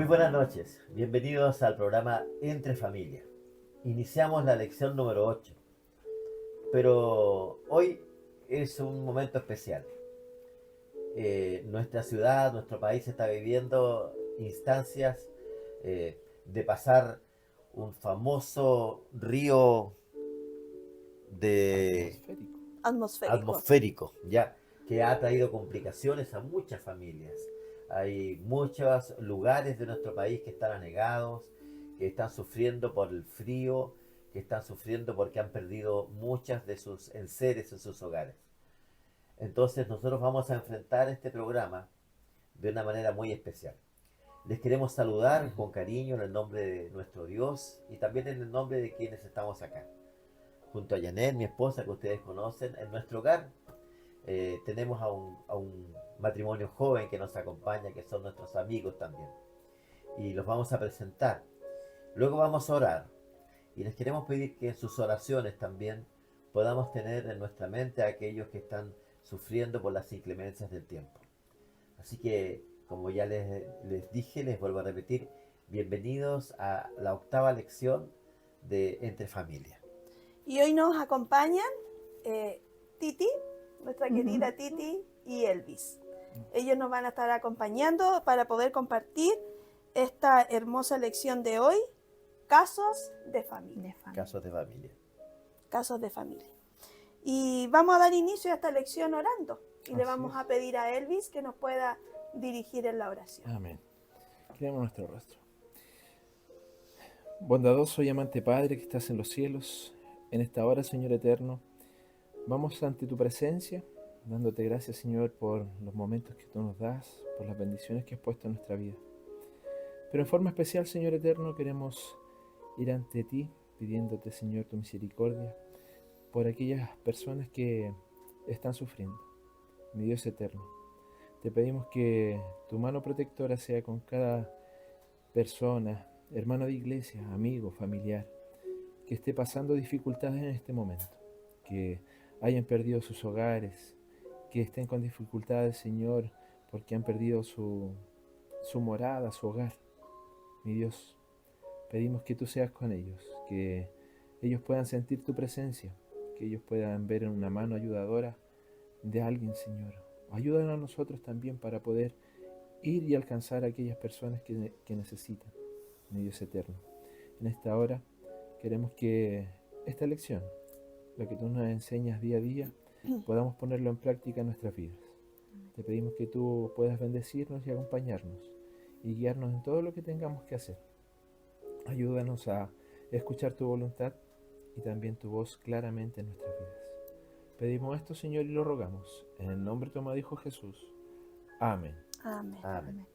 buenas noches, bienvenidos al programa Entre Familia. Iniciamos la lección número 8, pero hoy es un momento especial. Nuestra ciudad, nuestro país está viviendo instancias de pasar un famoso río de Atmosférico. atmosférico, ya que ha traído complicaciones a muchas familias. Hay muchos lugares de nuestro país que están anegados, que están sufriendo por el frío, que están sufriendo porque han perdido muchas de sus enseres en sus hogares. Entonces nosotros vamos a enfrentar este programa de una manera muy especial. Les queremos saludar con cariño en el nombre de nuestro Dios y también en el nombre de quienes estamos acá. Junto a Janet, mi esposa, que ustedes conocen, en nuestro hogar tenemos a un matrimonio joven que nos acompaña, que son nuestros amigos también. Y los vamos a presentar. Luego vamos a orar. Y les queremos pedir que en sus oraciones también podamos tener en nuestra mente a aquellos que están sufriendo por las inclemencias del tiempo. Así que, como ya les dije, les vuelvo a repetir, bienvenidos a la 8ª lección de Entre Familia. Y hoy nos acompañan Titi, nuestra querida Titi, y Elvis. Ellos nos van a estar acompañando para poder compartir esta hermosa lección de hoy, casos de familia. Casos de familia. Casos de familia. Y vamos a dar inicio a esta lección orando. Y le vamos Así es. a pedir a Elvis que nos pueda dirigir en la oración. Amén. Creamos nuestro rostro. Bondadoso y amante Padre que estás en los cielos, en esta hora, Señor eterno, vamos ante tu presencia, dándote gracias, Señor, por los momentos que tú nos das, por las bendiciones que has puesto en nuestra vida. Pero en forma especial, Señor eterno, queremos ir ante ti, pidiéndote, Señor, tu misericordia por aquellas personas que están sufriendo. Mi Dios eterno, te pedimos que tu mano protectora sea con cada persona, hermano de iglesia, amigo, familiar, que esté pasando dificultades en este momento, que hayan perdido sus hogares, que estén con dificultades, Señor, porque han perdido su morada, su hogar. Mi Dios, pedimos que tú seas con ellos, que ellos puedan sentir tu presencia, que ellos puedan ver una mano ayudadora de alguien, Señor. Ayúdanos a nosotros también para poder ir y alcanzar a aquellas personas que necesitan, mi Dios eterno. En esta hora queremos que esta lección, lo que tú nos enseñas día a día, podamos ponerlo en práctica en nuestras vidas. Te pedimos que tú puedas bendecirnos y acompañarnos y guiarnos en todo lo que tengamos que hacer. Ayúdanos a escuchar tu voluntad y también tu voz claramente en nuestras vidas. Pedimos esto, Señor, y lo rogamos en el nombre de tu amado Hijo Jesús. Amén. Amén. Amén.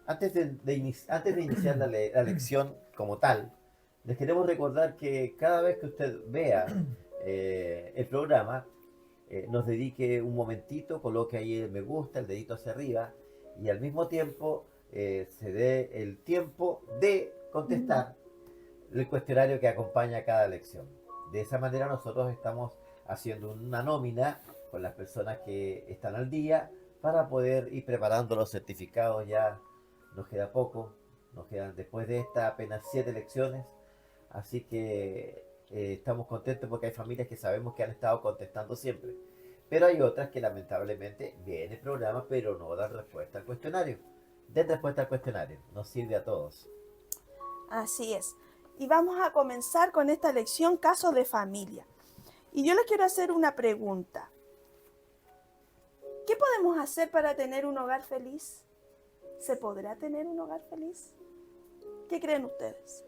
Antes de iniciar la lección como tal, les queremos recordar que cada vez que usted vea el programa, nos dedique un momentito, coloque ahí el me gusta, el dedito hacia arriba, y al mismo tiempo se dé el tiempo de contestar el cuestionario que acompaña cada lección. De esa manera nosotros estamos haciendo una nómina con las personas que están al día para poder ir preparando los certificados. Ya nos queda poco, nos quedan después de esta apenas 7 lecciones, así que estamos contentos porque hay familias que sabemos que han estado contestando siempre, pero hay otras que lamentablemente ven el programa pero no dan respuesta al cuestionario. Den respuesta al cuestionario, nos sirve a todos. Así es. Y vamos a comenzar con esta lección, casos de familia. Y yo les quiero hacer una pregunta. ¿Qué podemos hacer para tener un hogar feliz? ¿Se podrá tener un hogar feliz? ¿Qué creen ustedes?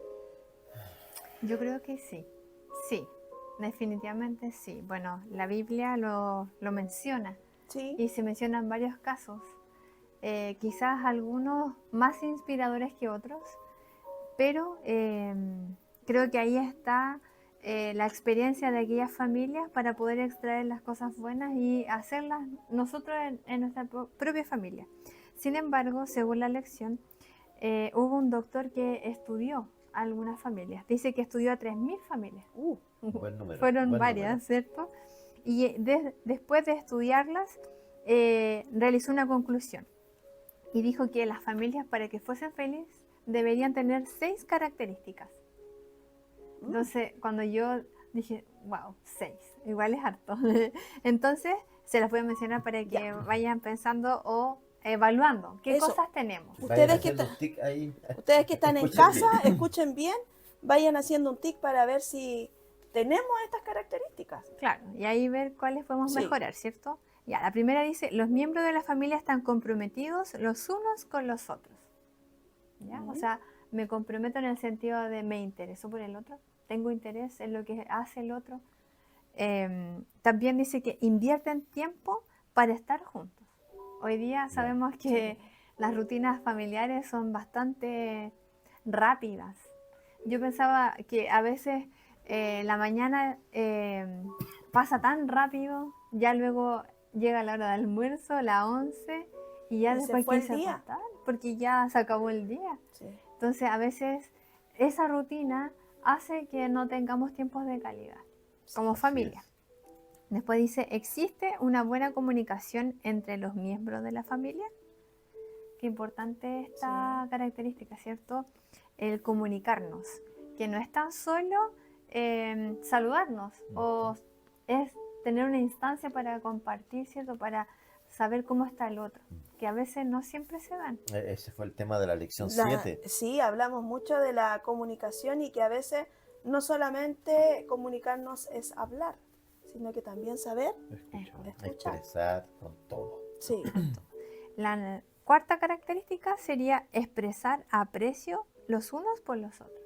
Yo creo que sí, definitivamente sí. Bueno, la Biblia lo menciona ¿Sí? y se mencionan varios casos, quizás algunos más inspiradores que otros, pero creo que ahí está la experiencia de aquellas familias para poder extraer las cosas buenas y hacerlas nosotros en nuestra propia familia. Sin embargo, según la lección, hubo un doctor que estudió a algunas familias. Dice que estudió a 3.000 familias. Buen número. Fueron buen varias, número. ¿cierto? Y después de estudiarlas, realizó una conclusión. y dijo que las familias, para que fuesen felices, deberían tener 6 características. Entonces, cuando yo dije, wow, 6, igual es harto. Entonces, se las voy a mencionar para que Ya. vayan pensando o evaluando qué Eso. cosas tenemos. Vayan Ustedes que, haciendo ta- un tic ahí. ustedes que están en Escuchen casa, bien. escuchen bien, vayan haciendo un tic para ver si tenemos estas características. Claro, y ahí ver cuáles podemos Sí. mejorar, ¿cierto? Ya, la primera dice, los miembros de la familia están comprometidos los unos con los otros. ¿Ya? O sea, me comprometo en el sentido de me intereso por el otro, tengo interés en lo que hace el otro. También dice que invierten tiempo para estar juntos. Hoy día sabemos que las rutinas familiares son bastante rápidas. Yo pensaba que a veces la mañana pasa tan rápido, ya luego llega la hora de almuerzo, la 11, y ya Y se después fue el quise día. acostar, porque ya se acabó el día. Sí. Entonces a veces esa rutina hace que no tengamos tiempos de calidad como Así familia. es. Después dice, ¿existe una buena comunicación entre los miembros de la familia? Qué importante esta característica, ¿cierto? El comunicarnos, que no es tan solo saludarnos, o es tener una instancia para compartir, ¿cierto? Para saber cómo está el otro, que a veces no siempre se dan. Ese fue el tema de la lección La- 7. sí, hablamos mucho de la comunicación y que a veces no solamente comunicarnos es hablar, sino que también saber Escuchar. escuchar. Expresar con todo. Sí, La cuarta característica sería expresar aprecio los unos por los otros.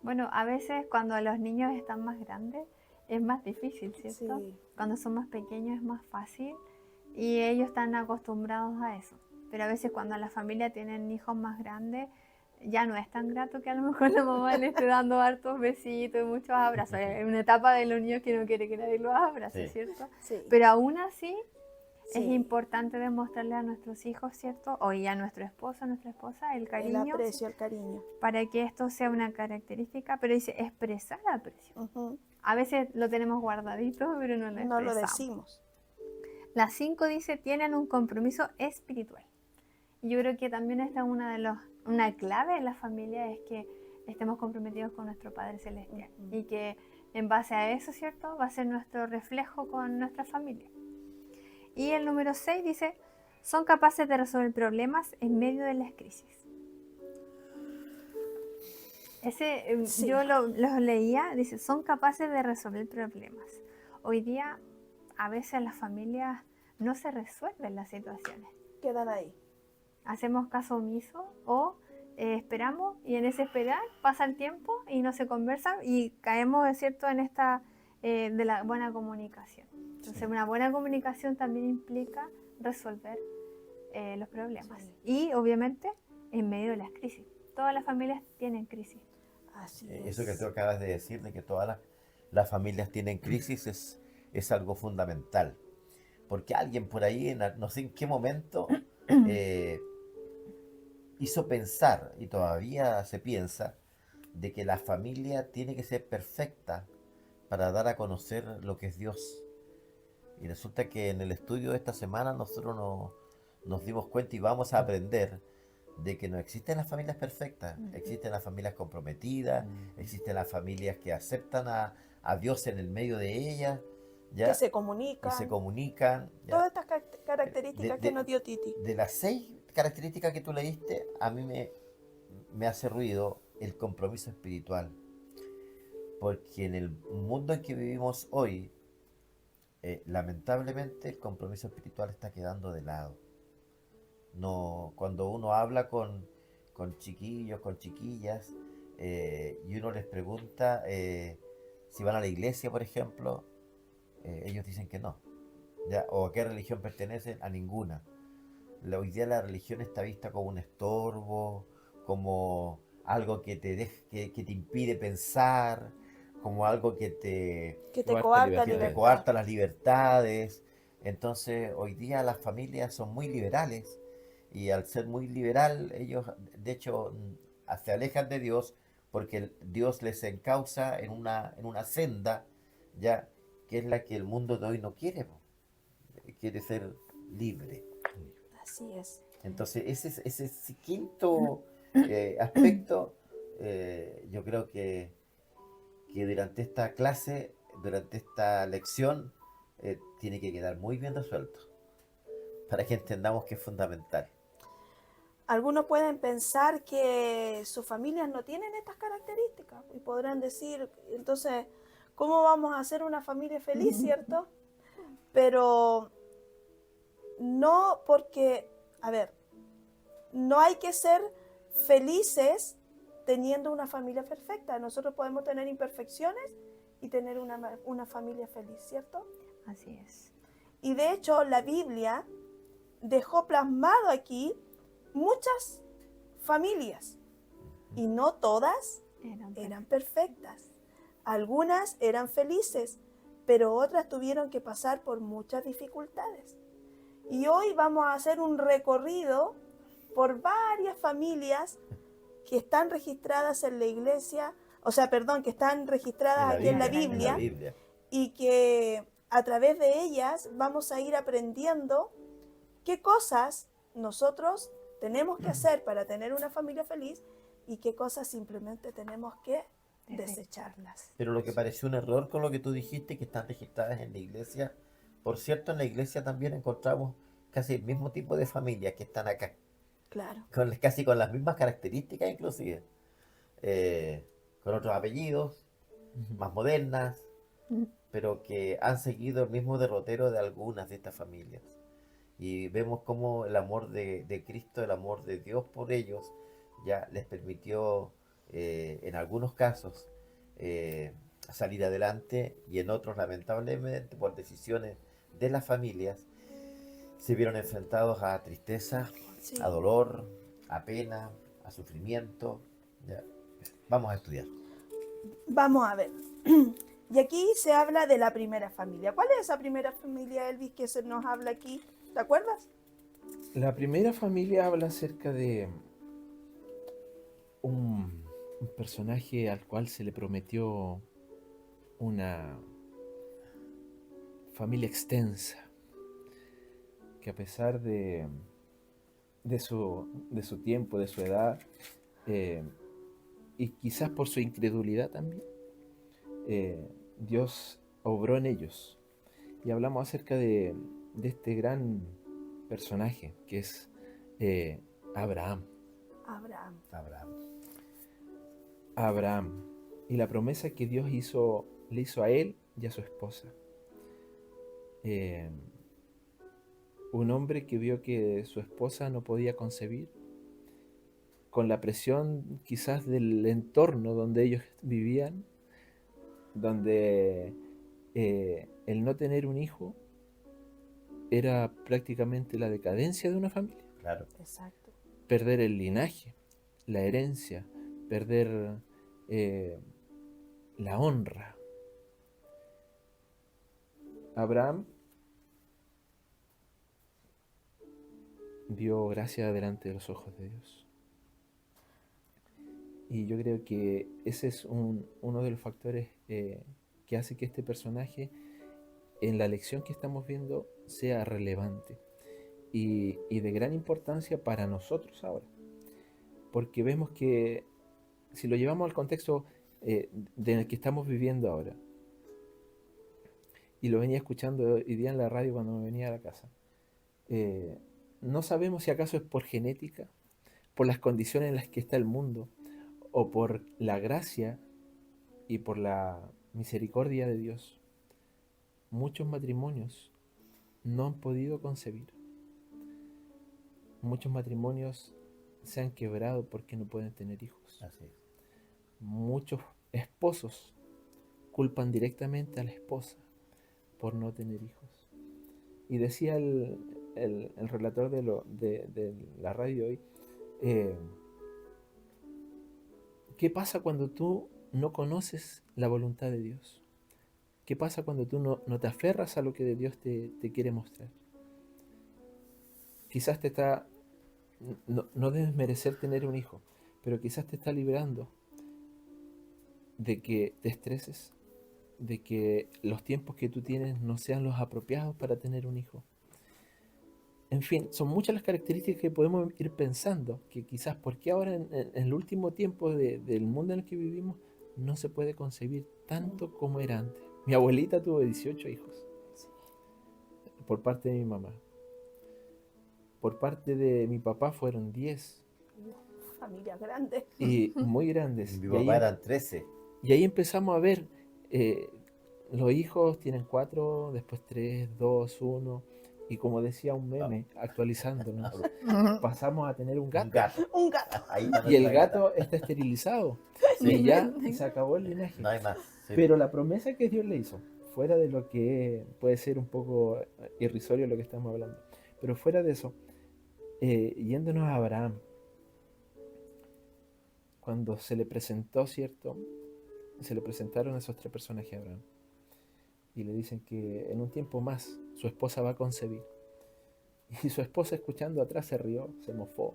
Bueno, a veces cuando los niños están más grandes es más difícil, ¿cierto? sí. Cuando son más pequeños es más fácil y ellos están acostumbrados a eso. Pero a veces cuando la familia tienen hijos más grandes, ya no es tan grato que a lo mejor la mamá le esté dando hartos besitos y muchos abrazos. Hay una etapa de los niños que no quiere que nadie los abrace, Sí. ¿cierto? Sí, Pero aún así es sí. importante demostrarle a nuestros hijos, ¿cierto? O y a nuestro esposo, a nuestra esposa, el El cariño, aprecio, el cariño. para que esto sea una característica, pero dice expresar aprecio. Ujú. A veces lo tenemos guardadito, pero no lo No lo expresamos. decimos. La 5 dice, tienen un compromiso espiritual. Y yo creo que también esta es una clave en la familia, es que estemos comprometidos con nuestro Padre Celestial. Ujú. Y que en base a eso, ¿cierto? Va a ser nuestro reflejo con nuestra familia. Y el número 6 dice, son capaces de resolver problemas en medio de las crisis. Sí. Yo los leía, dice, son capaces de resolver problemas. Hoy día, a veces las familias no se resuelven las situaciones. Quedan ahí. Hacemos caso omiso o esperamos, y en ese esperar pasa el tiempo y no se conversa y caemos, es cierto, en esta de la buena comunicación. Entonces, Sí. una buena comunicación también implica resolver los problemas. Sí. Y obviamente en medio de las crisis. Todas las familias tienen crisis. Así Eso que es. tú acabas de decir, de que todas las familias tienen crisis, es algo fundamental. Porque alguien por ahí, no sé en qué momento, hizo pensar, y todavía se piensa, de que la familia tiene que ser perfecta para dar a conocer lo que es Dios. Y resulta que en el estudio de esta semana nosotros nos dimos cuenta y vamos a aprender de que no existen las familias perfectas, existen las familias comprometidas, existen las familias que aceptan a Dios en el medio de ellas, ¿ya? Que se Y comunican. se comunican, ¿ya? Todas estas características De- que nos dio Titi. De las 6 características que tú leíste, a mí me hace ruido el compromiso espiritual. Porque en el mundo en que vivimos hoy, lamentablemente el compromiso espiritual está quedando de lado. No, cuando uno habla con chiquillos, con chiquillas, y uno les pregunta si van a la iglesia, por ejemplo, ellos dicen que no. ¿Ya? O a qué religión pertenecen, a ninguna. Hoy día la religión está vista como un estorbo, como algo que que te impide pensar, como algo que Que te Coarta coarta libertad. te libertad. coarta las libertades. Entonces, hoy día las familias son muy liberales y al ser muy liberal, ellos de hecho se alejan de Dios porque Dios les encausa en una senda, ya, que es la que el mundo de hoy no quiere, quiere ser libre. Así es. Entonces, ese quinto aspecto, yo creo que durante esta clase, durante esta lección, tiene que quedar muy bien resuelto para que entendamos que es fundamental. Algunos pueden pensar que sus familias no tienen estas características y podrán decir, entonces, ¿cómo vamos a hacer una familia feliz, cierto? Pero no porque, a ver, no hay que ser felices teniendo una familia perfecta. Nosotros podemos tener imperfecciones y tener una familia feliz, ¿cierto? Así es. Y de hecho la Biblia dejó plasmado aquí muchas familias y no todas eran perfectas. Algunas eran felices, pero otras tuvieron que pasar por muchas dificultades. Y hoy vamos a hacer un recorrido por varias familias que están registradas en la iglesia, que están registradas aquí en la Biblia, y que a través de ellas vamos a ir aprendiendo qué cosas nosotros tenemos que hacer para tener una familia feliz y qué cosas simplemente tenemos que desecharlas. Pero lo que pareció un error con lo que tú dijiste, que están registradas en la iglesia, por cierto, en la iglesia también encontramos casi el mismo tipo de familias que están acá. Claro. Casi con las mismas características inclusive. Con otros apellidos, más modernas, pero que han seguido el mismo derrotero de algunas de estas familias. Y vemos cómo el amor de Cristo, el amor de Dios por ellos, ya les permitió, en algunos casos, salir adelante, y en otros, lamentablemente, por decisiones de las familias, se vieron enfrentados a tristeza, Sí. a dolor, a pena, a sufrimiento. Ya. Vamos a estudiar. Vamos a ver. Y aquí se habla de la primera familia. ¿Cuál es esa primera familia, Elvis, que se nos habla aquí? ¿Te acuerdas? La primera familia habla acerca de un personaje al cual se le prometió una familia extensa, que a pesar de su tiempo, de su edad, y quizás por su incredulidad también, Dios obró en ellos. Y hablamos acerca de este gran personaje que es Abraham. Abraham. Y la promesa que Dios le hizo a él y a su esposa. Un hombre que vio que su esposa no podía concebir, con la presión quizás del entorno donde ellos vivían, donde el no tener un hijo era prácticamente la decadencia de una familia. Claro. Exacto. Perder el linaje, la herencia, perder la honra. Abraham vio gracia delante de los ojos de Dios. Y yo creo que ese es uno de los factores que hace que este personaje, en la lección que estamos viendo, sea relevante y de gran importancia para nosotros ahora. Porque vemos que si lo llevamos al contexto del que estamos viviendo ahora, y lo venía escuchando hoy día en la radio cuando me venía a la casa, no sabemos si acaso es por genética, por las condiciones en las que está el mundo, o por la gracia y por la misericordia de Dios. Muchos matrimonios no han podido concebir. Muchos matrimonios se han quebrado porque no pueden tener hijos. Así es. Muchos esposos culpan directamente a la esposa por no tener hijos. Y decía el relator de la radio hoy, ¿qué pasa cuando tú no conoces la voluntad de Dios? ¿Qué pasa cuando tú no te aferras a lo que Dios te quiere mostrar? Quizás no debes merecer tener un hijo, pero quizás te está librando de que te estreses, de que los tiempos que tú tienes no sean los apropiados para tener un hijo. En fin, son muchas las características que podemos ir pensando, que quizás porque ahora en el último tiempo del mundo en el que vivimos no se puede concebir tanto como era antes. Mi abuelita tuvo 18 hijos por parte de mi mamá. Por parte de mi papá fueron 10 Familia grande. y muy grandes. Mi Y ahí, papá eran 13. y ahí empezamos a ver, eh, los hijos tienen 4, después 3, 2, 1. Y como decía un meme, actualizándonos, pasamos a tener un Un gato. gato. Un gato. Ahí está Y el nuestra gata. gato está esterilizado. Sí, Y ya se acabó el linaje. no hay más. Sí. Pero la promesa que Dios le hizo, fuera de lo que puede ser un poco irrisorio lo que estamos hablando, pero fuera de eso, yéndonos a Abraham, cuando se le presentó, ¿cierto? Se le presentaron esos 3 personajes a Abraham y le dicen que en un tiempo más su esposa va a concebir. Y su esposa, escuchando atrás, se rió, se mofó.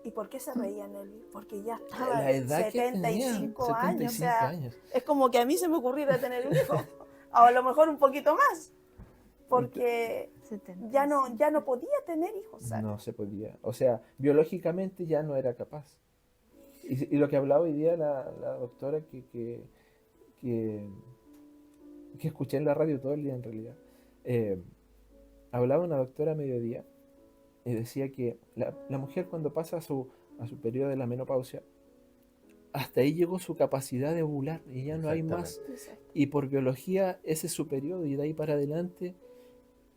¿Y por qué se reían él? Porque ya estaba La edad que tenía, 75 años. O 75 sea, años. es como que a mí se me ocurriera tener un hijo. O a lo mejor un poquito más. Porque 70. ya no podía tener hijos. Sara. No se podía. O sea, biológicamente ya no era capaz. Y lo que hablaba hoy día la doctora que escuché en la radio todo el día en realidad, hablaba una doctora a mediodía y decía que la mujer cuando pasa a su periodo de la menopausia, hasta ahí llegó su capacidad de ovular y ya no hay más. Exacto. Y por biología ese es su periodo y de ahí para adelante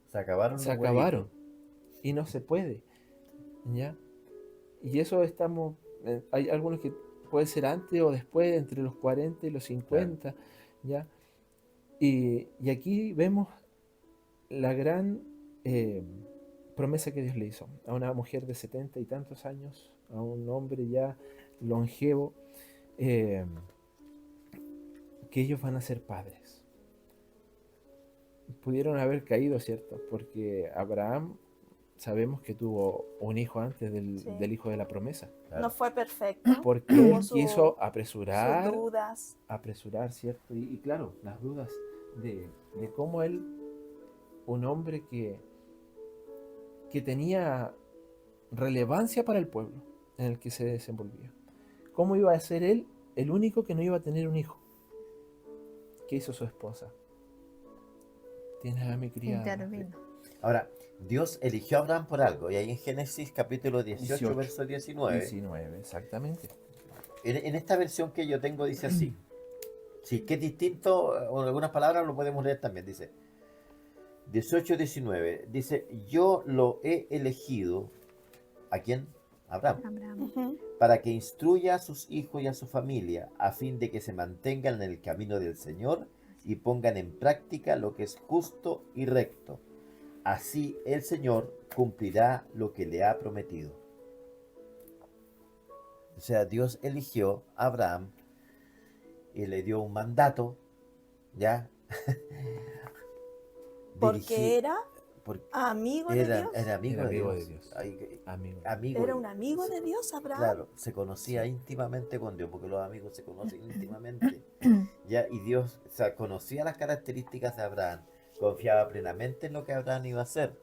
Se acabaron se los acabaron huevitos. y no se puede, ¿ya? Y eso estamos, hay algunos que puede ser antes o después, entre los 40 y los 50, ¿ya? Y aquí vemos la gran promesa que Dios le hizo a una mujer de 70 y tantos años, a un hombre ya longevo, que ellos van a ser padres. Pudieron haber caído, ¿cierto? Porque Abraham sabemos que tuvo un hijo antes Sí. del hijo de la promesa. Claro. No fue perfecto. Porque Tuvo él su- quiso sus apresurar, dudas. ¿cierto? Y claro, las dudas de cómo él, un hombre que tenía relevancia para el pueblo en el que se desenvolvía, ¿cómo iba a ser él el único que no iba a tener un hijo? ¿Qué hizo su esposa? Tienes a mi criada. Intervino. Ahora, Dios eligió a Abraham por algo. Y ahí en Génesis capítulo 18, verso 19. 19, exactamente. En esta versión que yo tengo dice así. Sí, que es distinto, o en algunas palabras lo podemos leer también. Dice 18-19. Dice, yo lo he elegido. ¿A quién? Abraham. Abraham. Ujú. Para que instruya a sus hijos y a su familia, a fin de que se mantengan en el camino del Señor y pongan en práctica lo que es justo y recto. Así el Señor cumplirá lo que le ha prometido. O sea, Dios eligió a Abraham y le dio un mandato, ¿ya? Porque Dirigir- era porque amigo de era, Dios. era amigo, Era de, amigo Dios. de Dios. Ay, Amigo. amigo Era de- un amigo de Dios, Abraham. Claro, se conocía íntimamente con Dios, porque los amigos se conocen íntimamente. ¿Ya? Y Dios, o sea, conocía las características de Abraham, confiaba plenamente en lo que Abraham iba a hacer.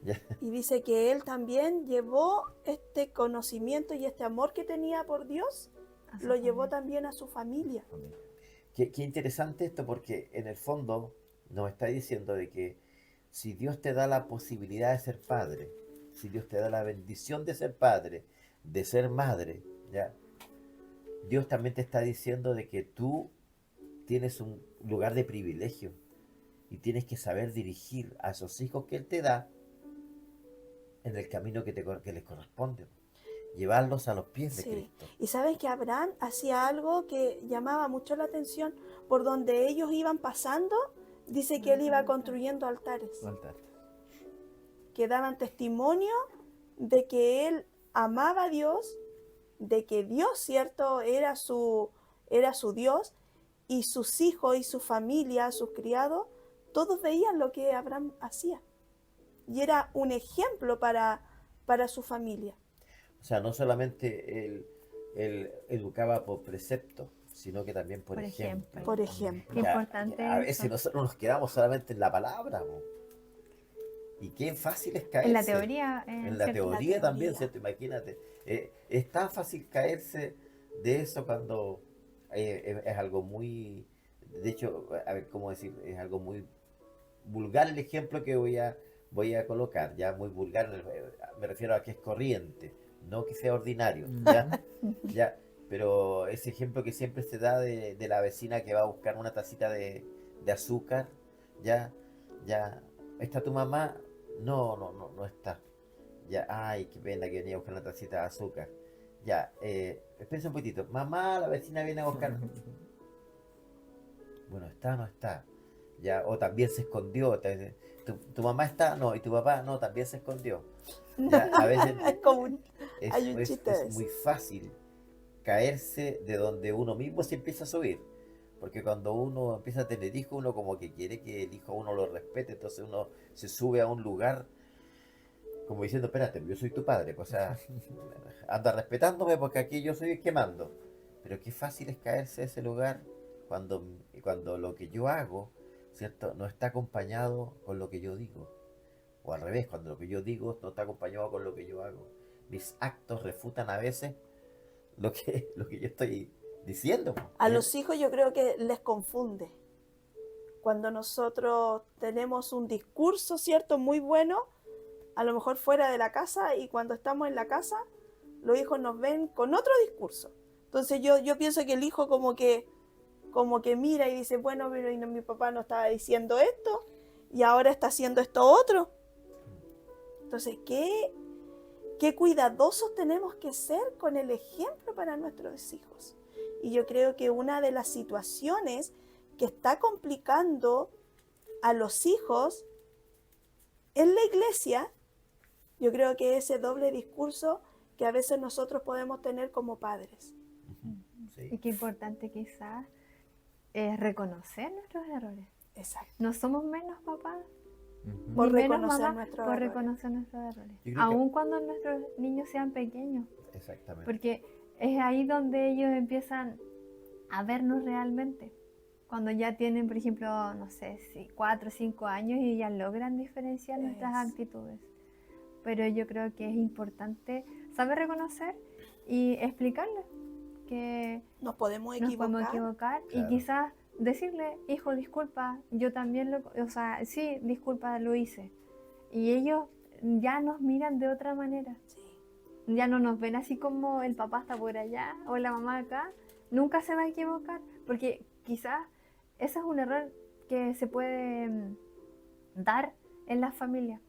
¿Ya? Y dice que él también llevó este conocimiento y este amor que tenía por Dios, A su lo llevó familia. también a su familia. Qué interesante esto, porque en el fondo nos está diciendo de que si Dios te da la posibilidad de ser padre, si Dios te da la bendición de ser padre, de ser madre, ¿ya? Dios también te está diciendo de que tú tienes un lugar de privilegio y tienes que saber dirigir a esos hijos que Él te da en el camino que les corresponde, llevarlos a los pies de Sí. Cristo. Y sabes que Abraham hacía algo que llamaba mucho la atención. Por donde ellos iban pasando, dice que él iba construyendo altares No altar. que daban testimonio de que él amaba a Dios, de que Dios, cierto, era su Dios, y sus hijos y su familia, sus criados, todos veían lo que Abraham hacía. Y era un ejemplo para su familia. O sea, no solamente él educaba por precepto, sino que también por Por ejemplo. ejemplo. Por ejemplo. Qué importante A eso. veces nosotros nos quedamos solamente en la palabra, po. Y qué fácil es caerse. En la teoría, En la ¿cierto? teoría también, teoría. ¿cierto? Imagínate. Es tan fácil caerse de eso cuando es algo muy, de hecho, a ver, ¿cómo decir? Es algo muy vulgar el ejemplo que voy a colocar, ya muy vulgar, me refiero a que es corriente, no que sea ordinario, ¿ya? Ya, pero ese ejemplo que siempre se da de la vecina que va a buscar una tacita de azúcar, ya, ya, ¿está tu mamá? No, no, no, no está. Ya, ay, qué pena que venía a buscar una tacita de azúcar. Ya, espérense un poquitito. Mamá, la vecina viene a buscar. Bueno, está, no está. Ya, o también se escondió. Tu mamá está, no, y tu papá, no, también se escondió. Ya, a veces Es como es, hay un es, chiste es de muy eso. fácil caerse de donde uno mismo se empieza a subir. Porque cuando uno empieza a tener hijos, uno como que quiere que el hijo a uno lo respete, entonces uno se sube a un lugar como diciendo, espérate, yo soy tu padre, pues, o sea, anda respetándome porque aquí yo soy el que mando. Pero qué fácil es caerse de ese lugar cuando lo que yo hago, ¿cierto? No está acompañado con lo que yo digo. O al revés, cuando lo que yo digo no está acompañado con lo que yo hago. Mis actos refutan a veces lo que yo estoy diciendo. A los hijos yo creo que les confunde. Cuando nosotros tenemos un discurso, ¿cierto? Muy bueno, a lo mejor fuera de la casa, y cuando estamos en la casa, los hijos nos ven con otro discurso. Entonces yo pienso que el hijo como que mira y dice, bueno, pero mi papá no estaba diciendo esto y ahora está haciendo esto otro. Entonces, qué cuidadosos tenemos que ser con el ejemplo para nuestros hijos. Y yo creo que una de las situaciones que está complicando a los hijos en la iglesia, yo creo que ese doble discurso que a veces nosotros podemos tener como padres. Sí. Y qué importante quizás es reconocer nuestros errores. Exacto. No somos menos papás, Por ni menos reconocer mamás nuestros por errores. reconocer nuestros errores. Yo creo que- Aun cuando nuestros niños sean pequeños. Exactamente. Porque es ahí donde ellos empiezan a vernos realmente. Cuando ya tienen, por ejemplo, no sé, 4 o 5 años y ya logran diferenciar nuestras Eso. actitudes. Pero yo creo que es importante saber reconocer y explicarles que Nos podemos nos podemos equivocar. equivocar y Claro. quizás decirle, hijo, disculpa, yo también o sea, sí, disculpa, lo hice. Y ellos ya nos miran de otra manera. Sí. Ya no nos ven así como el papá está por allá o la mamá acá. Nunca se va a equivocar, porque quizás ese es un error que se puede dar en las familias.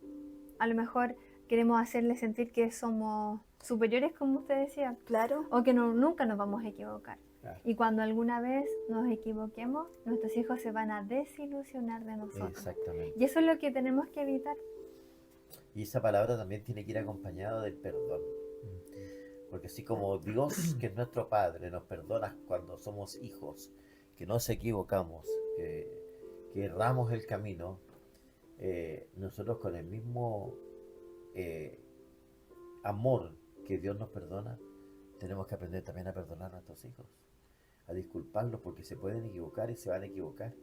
A lo mejor queremos hacerles sentir que somos superiores, como usted decía, Claro. o que nunca nos vamos a equivocar. Claro. Y cuando alguna vez nos equivoquemos, nuestros hijos se van a desilusionar de nosotros. Exactamente. Y eso es lo que tenemos que evitar. Y esa palabra también tiene que ir acompañada del perdón. Porque así como Dios, que es nuestro Padre, nos perdona cuando somos hijos, que nos equivocamos, que erramos el camino, nosotros con el mismo amor que Dios nos perdona, tenemos que aprender también a perdonar a nuestros hijos, a disculparlos porque se pueden equivocar y se van a equivocar.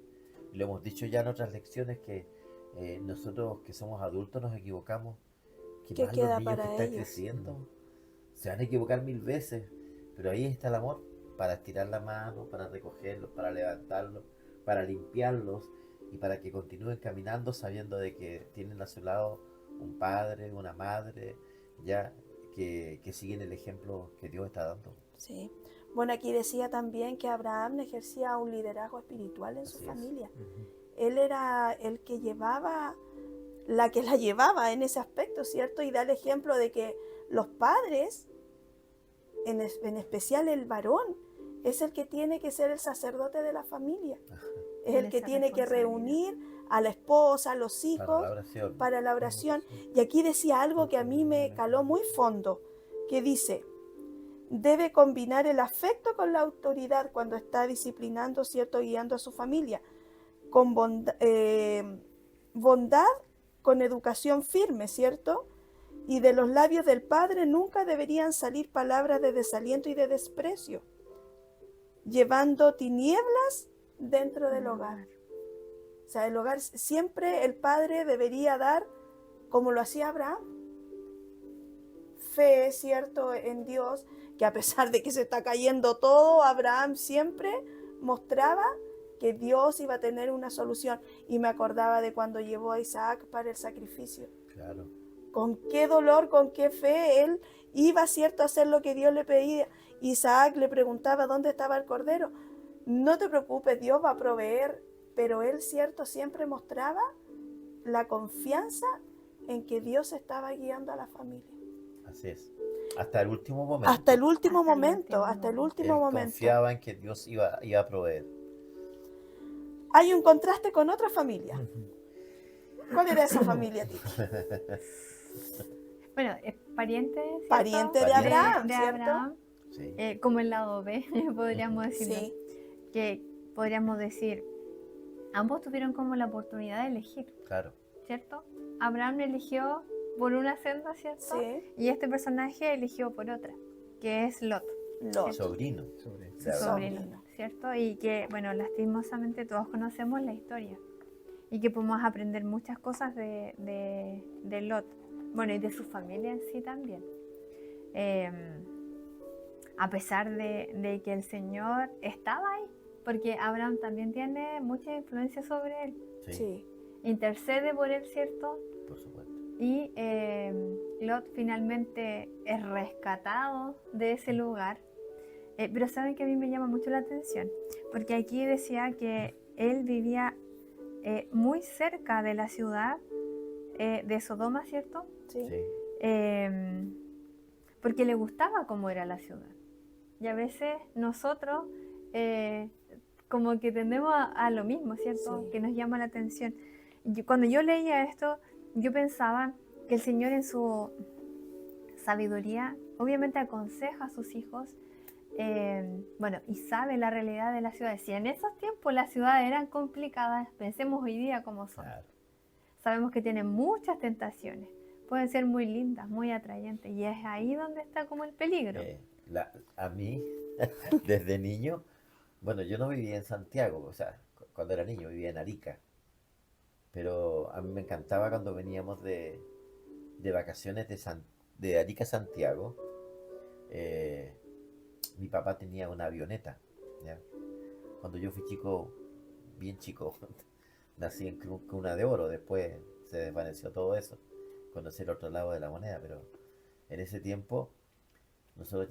Y lo hemos dicho ya en otras lecciones que nosotros que somos adultos nos equivocamos, que ¿Qué más queda los niños para que están ellos? creciendo se van a equivocar 1000 veces, pero ahí está el amor, para estirar la mano, para recogerlos, para levantarlos, para limpiarlos y para que continúen caminando sabiendo de que tienen a su lado un padre, una madre, ya que siguen el ejemplo que Dios está dando. Sí. Bueno, aquí decía también que Abraham ejercía un liderazgo espiritual en su Así es. familia. Él era el que llevaba, la que la llevaba en ese aspecto, ¿cierto? Y da el ejemplo de que los padres, en especial el varón, es el que tiene que ser el sacerdote de la familia. Es el Tiene que esa tiene que responsabilidad. reunir a la esposa, a los Para hijos, la oración. para la oración. Y aquí decía algo que a mí me caló muy fondo, que dice, debe combinar el afecto con la autoridad cuando está disciplinando, ¿cierto? Guiando a su familia, con bondad con educación firme, ¿cierto? Y de los labios del Padre nunca deberían salir palabras de desaliento y de desprecio, llevando tinieblas dentro del hogar. O sea, el hogar siempre el padre debería dar como lo hacía Abraham. Fe, ¿cierto?, en Dios, que a pesar de que se está cayendo todo, Abraham siempre mostraba que Dios iba a tener una solución. Y me acordaba de cuando llevó a Isaac para el sacrificio. Claro. Con qué dolor, con qué fe él iba, ¿cierto?, a hacer lo que Dios le pedía. Isaac le preguntaba dónde estaba el cordero. No te preocupes, Dios va a proveer. Pero él, ¿cierto?, siempre mostraba la confianza en que Dios estaba guiando a la familia. Así es. Hasta el último momento. Hasta el último Hasta el momento, último hasta el momento. último Él momento. confiaba en que Dios iba a proveer. Hay un contraste con otra familia. ¿Cuál era esa familia, Titi? Bueno, es pariente, ¿cierto? Pariente de Pariente. Abraham, de ¿cierto? Abraham, Sí. como el lado B, podríamos decirlo. Sí, Que podríamos decir, ambos tuvieron como la oportunidad de elegir, Claro. ¿cierto? Abraham eligió por una senda, ¿cierto? sí. Y este personaje eligió por otra, que es Lot, Lot. Sobrino. Sobre su de Abraham. sobrino, ¿cierto? Y que, bueno, lastimosamente todos conocemos la historia y que podemos aprender muchas cosas de Lot, bueno, y de su familia en sí también. A pesar de que el Señor estaba ahí, porque Abraham también tiene mucha influencia sobre él, Sí, Sí. intercede por él, ¿cierto? por supuesto. Y Lot finalmente es rescatado de ese lugar. Pero saben que a mí me llama mucho la atención, porque aquí decía que él vivía muy cerca de la ciudad de Sodoma, ¿cierto? Sí. Sí. Porque le gustaba cómo era la ciudad. Y a veces nosotros como que tendemos a lo mismo, ¿cierto? Sí. Que nos llama la atención. Cuando yo leía esto, yo pensaba que el Señor en su sabiduría obviamente aconseja a sus hijos, bueno, y sabe la realidad de las ciudades. Si en esos tiempos las ciudades eran complicadas, pensemos hoy día cómo son. Claro. Sabemos que tienen muchas tentaciones, pueden ser muy lindas, muy atrayentes, y es ahí donde está como el peligro. A mí, desde niño, bueno, yo no vivía en Santiago, o sea, cuando era niño vivía en Arica, pero a mí me encantaba cuando veníamos de vacaciones de Arica a Santiago. Mi papá tenía una avioneta, ¿ya? Cuando yo fui chico, bien chico, nací en cuna de oro, después se desvaneció todo eso, conocí el otro lado de la moneda, pero en ese tiempo nosotros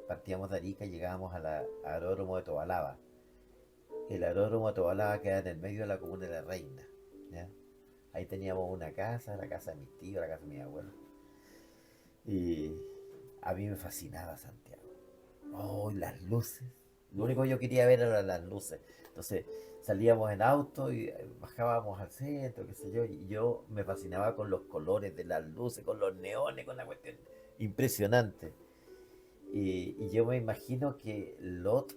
partíamos de Arica y llegábamos al aeródromo de Tobalaba. El aeródromo de Tobalaba queda en el medio de la comuna de La Reina, ¿ya? Ahí teníamos una casa, la casa de mis tíos, la casa de mis abuelos. Y a mí me fascinaba Santiago. Oh, las luces. Lo único que yo quería ver eran las luces. Entonces salíamos en auto y bajábamos al centro, qué sé yo, y yo me fascinaba con los colores de las luces, con los neones, con la cuestión impresionante. Y yo me imagino que Lot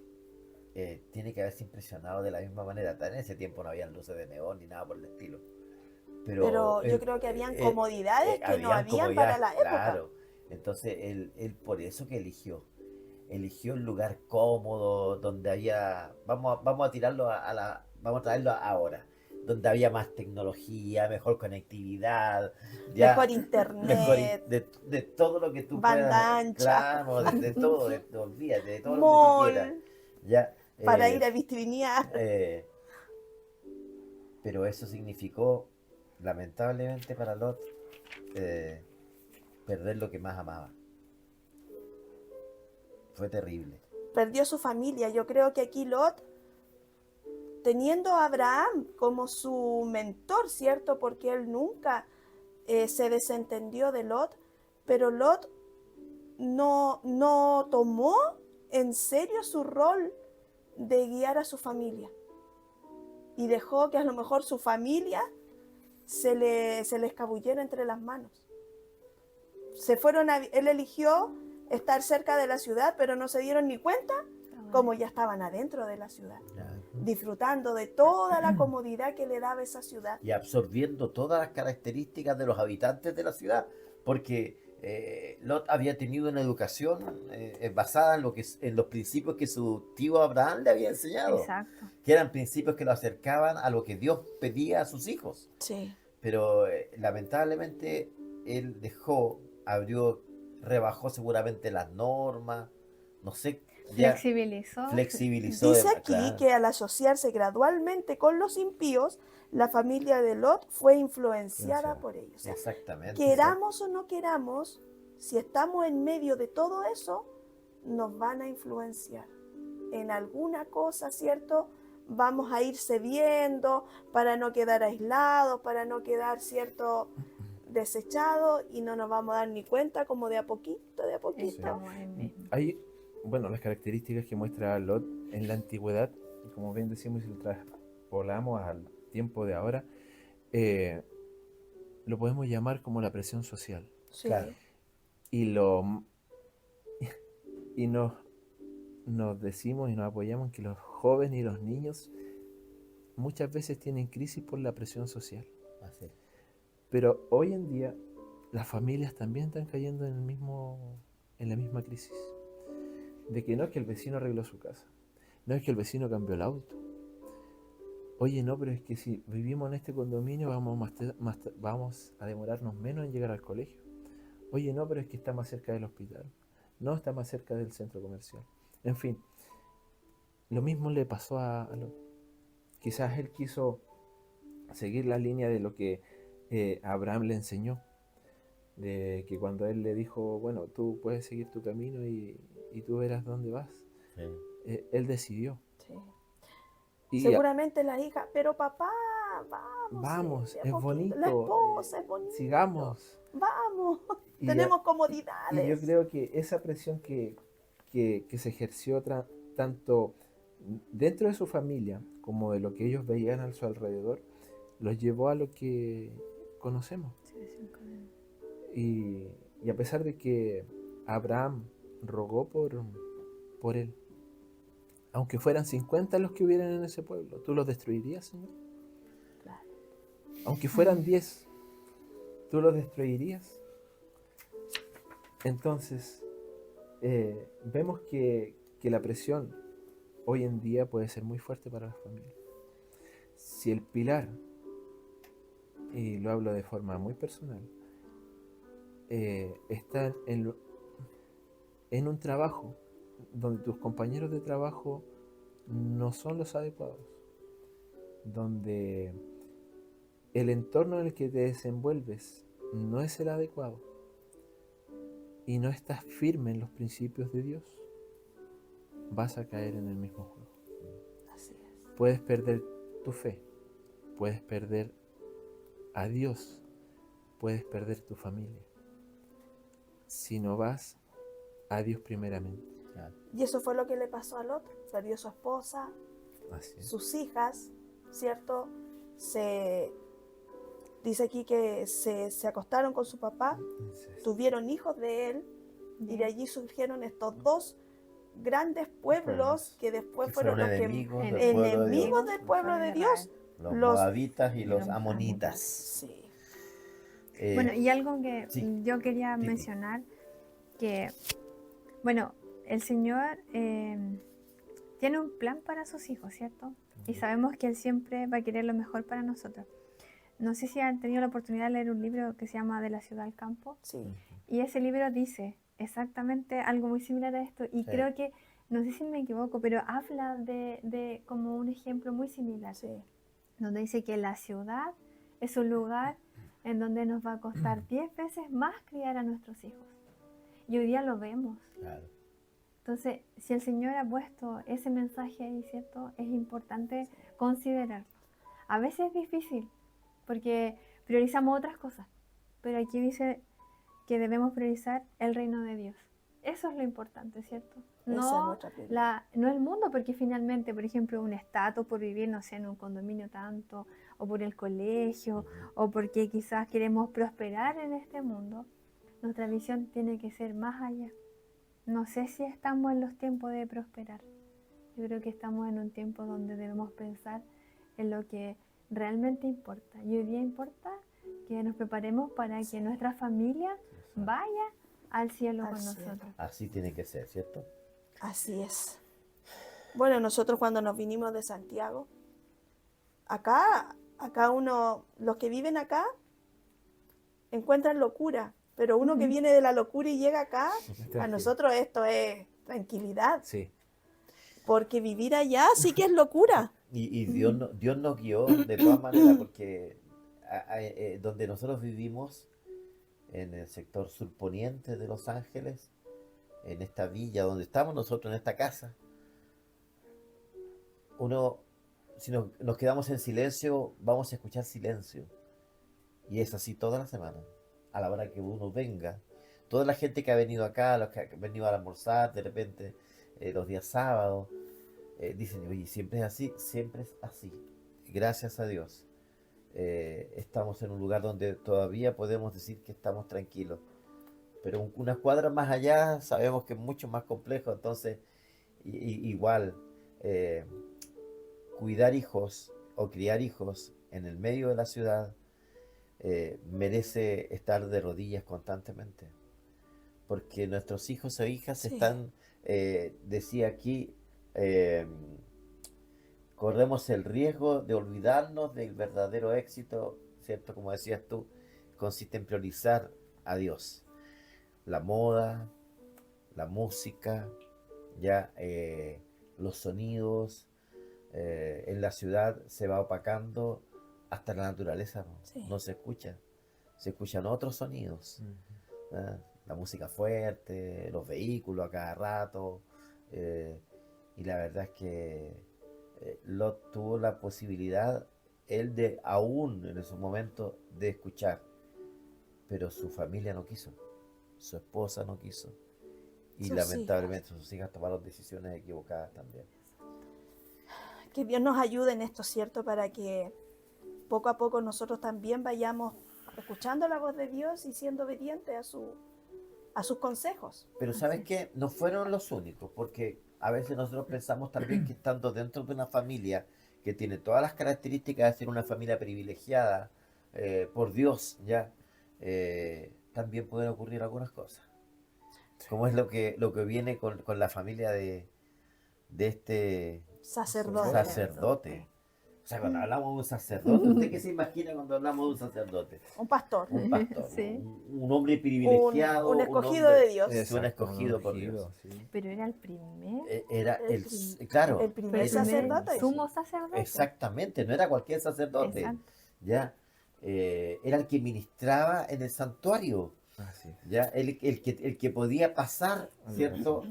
tiene que haberse impresionado de la misma manera. Hasta en ese tiempo no había luces de neón ni nada por el estilo. Pero yo creo que habían comodidades que no habían para la época. Claro. Entonces él por eso que eligió un lugar cómodo donde había, vamos a tirarlo vamos a traerlo ahora, donde había más tecnología, mejor conectividad, Mejor internet, de todo lo que tú banda puedas, ancha. claro, de todo, olvídate, de todo lo que tú Mall, quieras, ya, para ir a vitrinear. pero eso significó, lamentablemente para Lot, perder lo que más amaba. Fue terrible. Perdió su familia. Yo creo que aquí Lot, teniendo a Abraham como su mentor, ¿cierto? Porque él nunca se desentendió de Lot, pero Lot no tomó en serio su rol de guiar a su familia. Y dejó que a lo mejor su familia se le escabullera entre las manos. Él eligió estar cerca de la ciudad, pero no se dieron ni cuenta como ya estaban adentro de la ciudad, disfrutando de toda la comodidad que le daba esa ciudad. Y absorbiendo todas las características de los habitantes de la ciudad, porque Lot había tenido una educación basada en los principios que su tío Abraham le había enseñado, Exacto. que eran principios que lo acercaban a lo que Dios pedía a sus hijos. Sí. pero lamentablemente él rebajó seguramente las normas, no sé, ya Flexibilizó. flexibilizó Dice aquí claro, que al asociarse gradualmente con los impíos, la familia de Lot fue influenciada por ellos. O sea, exactamente. queramos o no queramos, si estamos en medio de todo eso, nos van a influenciar en alguna cosa, ¿cierto? Vamos a ir cediendo para no quedar aislados, para no quedar, ¿cierto?, desechados, y no nos vamos a dar ni cuenta, como de a poquito, Estamos en Hay, bueno, las características que muestra Lot en la antigüedad, y como bien decimos, si lo traspolamos al tiempo de ahora, lo podemos llamar como la presión social. Sí. Claro. Y y nos decimos y nos apoyamos en que los jóvenes y los niños muchas veces tienen crisis por la presión social. Así. Pero hoy en día las familias también están cayendo en la misma crisis. De que no es que el vecino arregló su casa, no es que el vecino cambió el auto. Oye, no, pero es que si vivimos en este condominio vamos a demorarnos menos en llegar al colegio. Oye, no, pero es que está más cerca del hospital. No, está más cerca del centro comercial. En fin, lo mismo le pasó a Lot. Quizás él quiso seguir la línea de lo que Abraham le enseñó. De que cuando él le dijo, bueno, tú puedes seguir tu camino y tú verás dónde vas. Sí. Él decidió. Sí. Y Seguramente la hija, pero papá, vamos, de a es poquito. bonito. La esposa es bonito. Sigamos. Vamos, Y tenemos Y comodidades. yo creo que esa presión que se ejerció tanto dentro de su familia como de lo que ellos veían a su alrededor, los llevó a lo que conocemos. Y a pesar de que Abraham rogó por él, aunque fueran 50 los que hubieran en ese pueblo, ¿tú los destruirías, Señor? Claro. Aunque fueran 10, ¿tú los destruirías? Entonces, vemos que la presión hoy en día puede ser muy fuerte para las familias. Si el pilar, y lo hablo de forma muy personal, está en un trabajo donde tus compañeros de trabajo no son los adecuados, donde el entorno en el que te desenvuelves no es el adecuado y no estás firme en los principios de Dios, vas a caer en el mismo juego. Así es. Puedes perder tu fe, puedes perder a Dios, puedes perder tu familia, si no vas a Dios primeramente. Y eso fue lo que le pasó al otro. Perdió su esposa, Así es. sus hijas, ¿cierto? Dice aquí que se acostaron con su papá, tuvieron hijos de él, y de allí surgieron estos dos grandes pueblos que después fueron los enemigos del pueblo de Dios. Los moabitas y los amonitas. Sí. Bueno, y algo que sí. yo quería Titi. mencionar, que, bueno, el Señor tiene un plan para sus hijos, ¿cierto? Y sabemos que Él siempre va a querer lo mejor para nosotros. No sé si han tenido la oportunidad de leer un libro que se llama De la ciudad al campo. Sí. Y ese libro dice exactamente algo muy similar a esto. Y creo que, no sé si me equivoco, pero habla de como un ejemplo muy similar. Sí. Donde dice que la ciudad es un lugar en donde nos va a costar 10 veces más criar a nuestros hijos. Y hoy día lo vemos. Claro. Entonces, si el Señor ha puesto ese mensaje ahí, ¿cierto? Es importante considerarlo. A veces es difícil, porque priorizamos otras cosas. Pero aquí dice que debemos priorizar el reino de Dios. Eso es lo importante, ¿cierto? No el mundo, porque finalmente, por ejemplo, un estatus por vivir, no sé, en un condominio tanto, o por el colegio, o porque quizás queremos prosperar en este mundo, nuestra visión tiene que ser más allá. No sé si estamos en los tiempos de prosperar. Yo creo que estamos en un tiempo donde debemos pensar en lo que realmente importa. Y hoy día importa que nos preparemos para que nuestra familia vaya al cielo con nosotros. Así tiene que ser, ¿cierto? Así es. Bueno, nosotros cuando nos vinimos de Santiago, acá Acá los que viven acá encuentran locura, pero uno que viene de la locura y llega acá, a nosotros esto es tranquilidad, Sí. porque vivir allá sí que es locura. Y Dios, Dios nos guió de todas maneras, porque donde nosotros vivimos, en el sector surponiente de Los Ángeles, en esta villa donde estamos nosotros, en esta casa, si nos quedamos en silencio, vamos a escuchar silencio. Y es así toda la semana, a la hora que uno venga. Toda la gente que ha venido acá, los que han venido a almorzar, de repente, los días sábados, dicen, oye, siempre es así, siempre es así. Gracias a Dios. Estamos en un lugar donde todavía podemos decir que estamos tranquilos. Pero unas cuadras más allá sabemos que es mucho más complejo, entonces igual cuidar hijos o criar hijos en el medio de la ciudad merece estar de rodillas constantemente, porque nuestros hijos e hijas Sí. están, decía aquí, corremos el riesgo de olvidarnos del verdadero éxito, ¿cierto? Como decías tú, consiste en priorizar a Dios. La moda, la música, ya los sonidos, en la ciudad se va opacando hasta la naturaleza, ¿no? Sí. No se escucha, se escuchan otros sonidos. ¿Ah? La música fuerte, los vehículos a cada rato, y la verdad es que Lot tuvo la posibilidad, él de aún en esos momentos, de escuchar, pero su familia no quiso, su esposa no quiso, y Sus lamentablemente sus hijas tomaron decisiones equivocadas también. Que Dios nos ayude en esto, ¿cierto? Para que poco a poco nosotros también vayamos escuchando la voz de Dios y siendo obedientes a sus consejos. Pero ¿sabes qué? No fueron los únicos, porque a veces nosotros pensamos también que estando dentro de una familia que tiene todas las características de ser una familia privilegiada por Dios, ya, también pueden ocurrir algunas cosas. Como es lo que viene con la familia de este Sacerdote. sacerdote. O sea, cuando hablamos de un sacerdote, ¿usted qué se imagina cuando hablamos de un sacerdote? Un pastor. Un pastor, Sí. un hombre privilegiado, Un escogido hombre- de Dios. Es un escogido por Dios. Sí. Pero era el primer, Era El claro, el primer el- sacerdote. sumo sacerdote. exactamente, no era cualquier sacerdote, Exacto. ya, era el que ministraba en el santuario, Así es. ya, el que podía pasar, ¿cierto?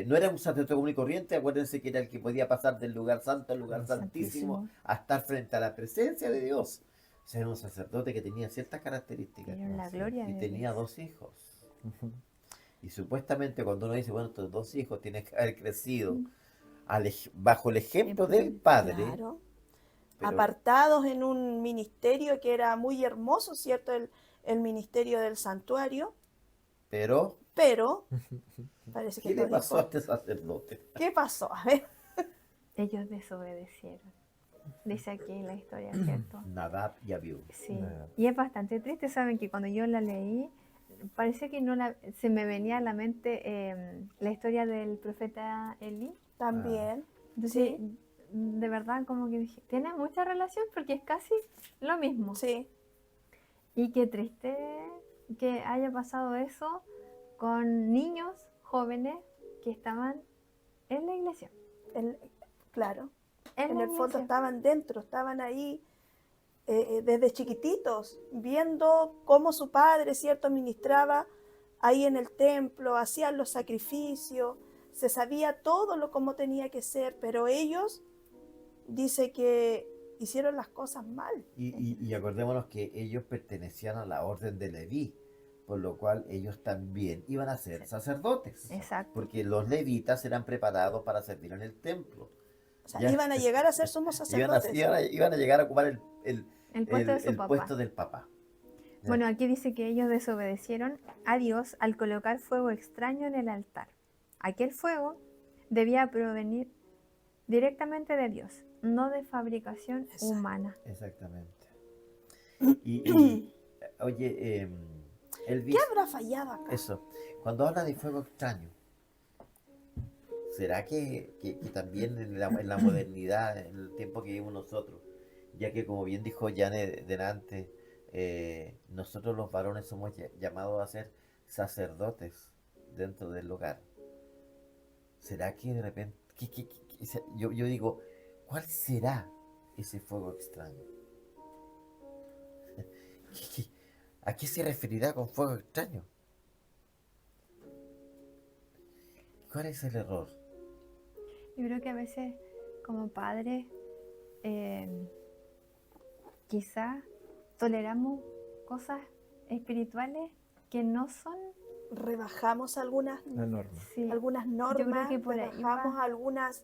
No era un sacerdote común y corriente, acuérdense que era el que podía pasar del lugar santo al lugar santísimo Santísimo. a estar frente a la presencia de Dios. O sea, era un sacerdote que tenía ciertas características Vieron la Así gloria y de tenía Dios. 2 hijos. Y supuestamente cuando uno dice, bueno, estos 2 hijos tienen que haber crecido bajo el ejemplo del padre, Claro. pero- Apartados en un ministerio que era muy hermoso, ¿cierto? El ministerio del santuario, pero pero parece que ¿qué le estos pasó a hijos- este sacerdote? ¿Qué pasó? A ver. Ellos desobedecieron. Dice aquí en la historia, ¿cierto? Nadab y Abiú. Sí. Nada. Y es bastante triste, saben que cuando yo la leí, parece que se me venía a la mente la historia del profeta Elí. También. Entonces, Sí. de verdad, como que dije, tiene mucha relación porque es casi lo mismo. Sí. Y qué triste que haya pasado eso con niños jóvenes que estaban en la iglesia. Claro. En En la el fondo iglesia. estaban dentro, estaban ahí desde chiquititos, viendo cómo su padre, ¿cierto?, ministraba ahí en el templo, hacían los sacrificios, se sabía todo lo como tenía que ser, pero ellos, dice que hicieron las cosas mal. Y acordémonos que ellos pertenecían a la orden de Leví, por lo cual ellos también iban a ser sacerdotes. Exacto. Porque los levitas eran preparados para servir en el templo. O sea, Ya. iban a llegar a ser sumos sacerdotes. Iban a llegar a ocupar El puesto de su papá. puesto del papá. Ya. Bueno, aquí dice que ellos desobedecieron a Dios al colocar fuego extraño en el altar. Aquel fuego debía provenir directamente de Dios, no de fabricación Exacto. humana. Exactamente. Oye, Elvis, ¿Qué habrá fallado acá? eso, cuando habla de fuego extraño, ¿será que también en la modernidad, en el tiempo que vivimos nosotros, ya que como bien dijo Janet delante, nosotros los varones somos llamados a ser sacerdotes dentro del hogar. ¿Será que de repente, yo digo, ¿cuál será ese fuego extraño? ¿Qué- ¿A qué se referirá con fuego extraño? ¿Cuál es el error? Yo creo que a veces como padres quizás toleramos cosas espirituales que no son, Rebajamos La norma. sí, algunas yo creo normas, que por ahí rebajamos va. algunas,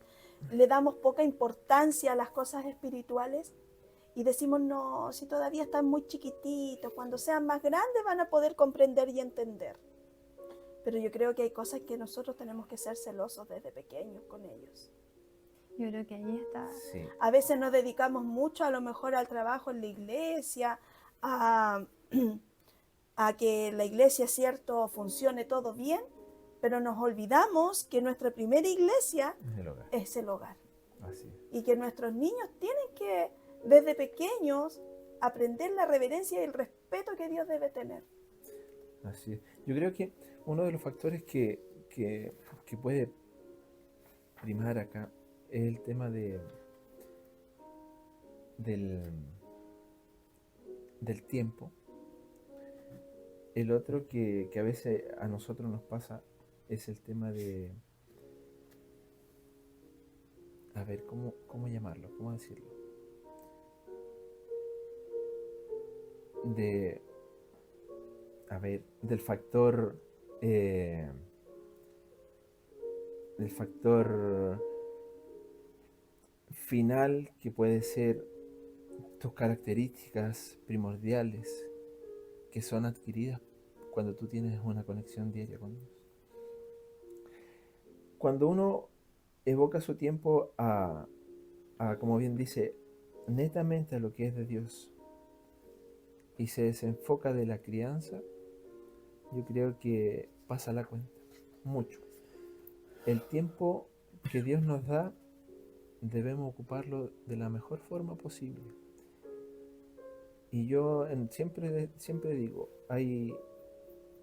le damos poca importancia a las cosas espirituales y decimos, no, si todavía están muy chiquititos, cuando sean más grandes van a poder comprender y entender. Pero yo creo que hay cosas que nosotros tenemos que ser celosos desde pequeños con ellos. Yo creo que ahí está. Sí. A veces nos dedicamos mucho a lo mejor al trabajo en la iglesia, a, a que la iglesia, cierto, funcione todo bien, pero nos olvidamos que nuestra primera iglesia En el hogar. es el hogar Así es. y que nuestros niños tienen que, desde pequeños, aprender la reverencia y el respeto que Dios debe tener. Así es. Yo creo que uno de los factores que puede primar acá es el tema del tiempo. El otro que a veces a nosotros nos pasa es el tema de, a ver, ¿cómo llamarlo? ¿Cómo decirlo? De, a ver, del factor final que puede ser tus características primordiales que son adquiridas cuando tú tienes una conexión diaria con Dios. Cuando uno evoca su tiempo como bien dice, netamente a lo que es de Dios y se desenfoca de la crianza, yo creo que pasa la cuenta, mucho. El tiempo que Dios nos da debemos ocuparlo de la mejor forma posible. Y yo siempre digo,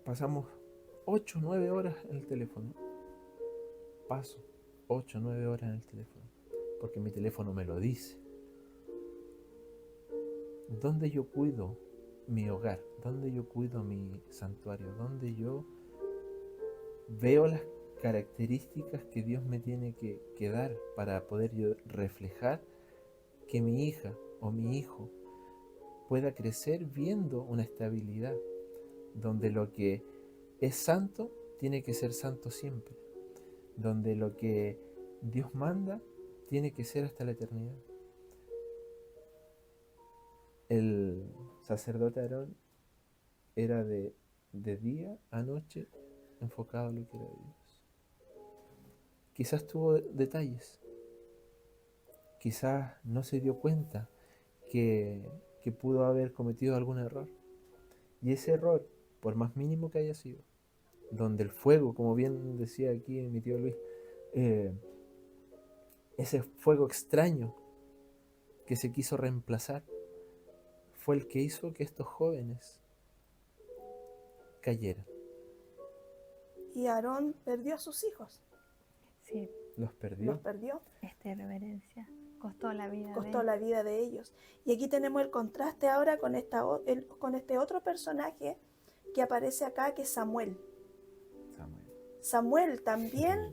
pasamos 8 o 9 horas en el teléfono. Paso 8 o 9 horas en el teléfono, porque mi teléfono me lo dice. ¿Dónde yo cuido mi hogar? ¿Dónde yo cuido mi santuario? ¿Dónde yo veo las características que Dios me tiene que dar para poder yo reflejar que mi hija o mi hijo pueda crecer viendo una estabilidad donde lo que es santo tiene que ser santo siempre, donde lo que Dios manda tiene que ser hasta la eternidad? El sacerdote Aarón era de día a noche enfocado a lo que era Dios. Quizás tuvo detalles, quizás no se dio cuenta que pudo haber cometido algún error. Y ese error, por más mínimo que haya sido, donde el fuego, como bien decía aquí mi tío Luis, ese fuego extraño que se quiso reemplazar, fue el que hizo que estos jóvenes cayeran. Y Aarón perdió a sus hijos, Sí, Los perdió. los perdió, esta irreverencia costó la vida de costó él. la vida de ellos. Y aquí tenemos el contraste ahora con este otro personaje que aparece acá, que es Samuel. Samuel. Samuel también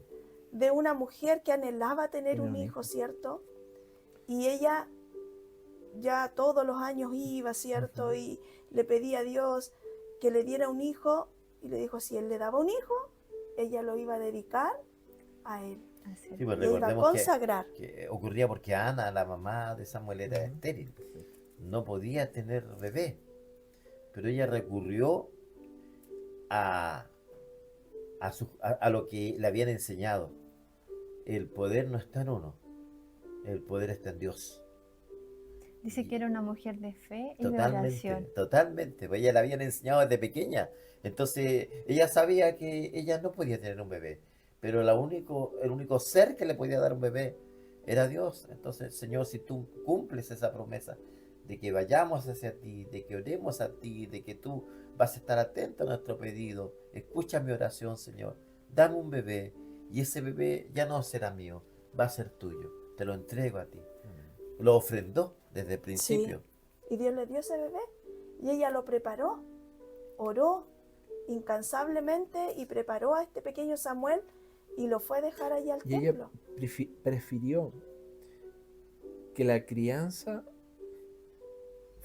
de una mujer que anhelaba tener un hijo, ¿cierto? Y ella ya todos los años iba, ¿cierto? Y le pedía a Dios que le diera un hijo y le dijo, si él le daba un hijo, ella lo iba a dedicar a él. Así es. Sí, pues Le iba a recordemos consagrar. que ocurría porque Ana, la mamá de Samuel, era estéril. No podía tener bebé. Pero ella recurrió a lo que le habían enseñado. El poder no está en uno, el poder está en Dios. Dice que era una mujer de fe y de Totalmente, oración. totalmente. Pues ella la habían enseñado desde pequeña. Entonces ella sabía que ella no podía tener un bebé. Pero el único ser que le podía dar un bebé era Dios. Entonces, Señor, si tú cumples esa promesa de que vayamos hacia ti, de que oremos a ti, de que tú vas a estar atento a nuestro pedido, escucha mi oración, Señor, dame un bebé, y ese bebé ya no será mío, va a ser tuyo, te lo entrego a ti. Lo ofrendó desde el principio. Sí. Y Dios le dio ese bebé y ella lo preparó, oró incansablemente y preparó a este pequeño Samuel y lo fue a dejar allí al Y ella templo. prefirió que la crianza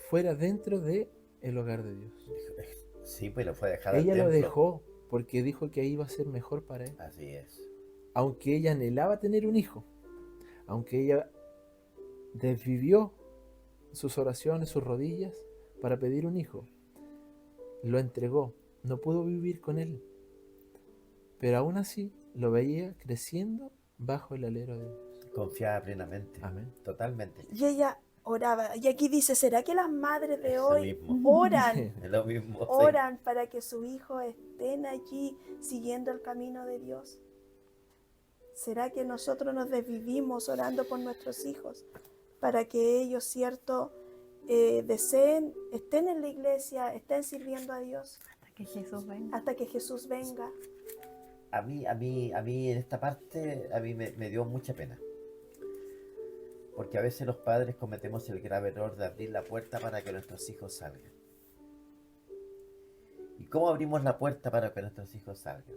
fuera dentro de el hogar de Dios. Sí, pues lo fue a dejar al Ella lo templo. dejó porque dijo que ahí iba a ser mejor para él. Así es. Aunque ella anhelaba tener un hijo, aunque ella desvivió sus oraciones, sus rodillas para pedir un hijo, lo entregó, no pudo vivir con él, pero aún así lo veía creciendo bajo el alero de Dios. Confiaba plenamente. Amén. Totalmente. Y ella oraba. Y aquí dice, ¿será que las madres de Es lo hoy mismo. oran? Es lo mismo. sí. Oran para que sus hijos estén allí siguiendo el camino de Dios. ¿Será que nosotros nos desvivimos orando por nuestros hijos para que ellos, cierto, deseen, estén en la iglesia, estén sirviendo a Dios Hasta que Jesús venga. hasta que Jesús venga? A mí en esta parte, a mí me dio mucha pena. Porque a veces los padres cometemos el grave error de abrir la puerta para que nuestros hijos salgan. ¿Y cómo abrimos la puerta para que nuestros hijos salgan?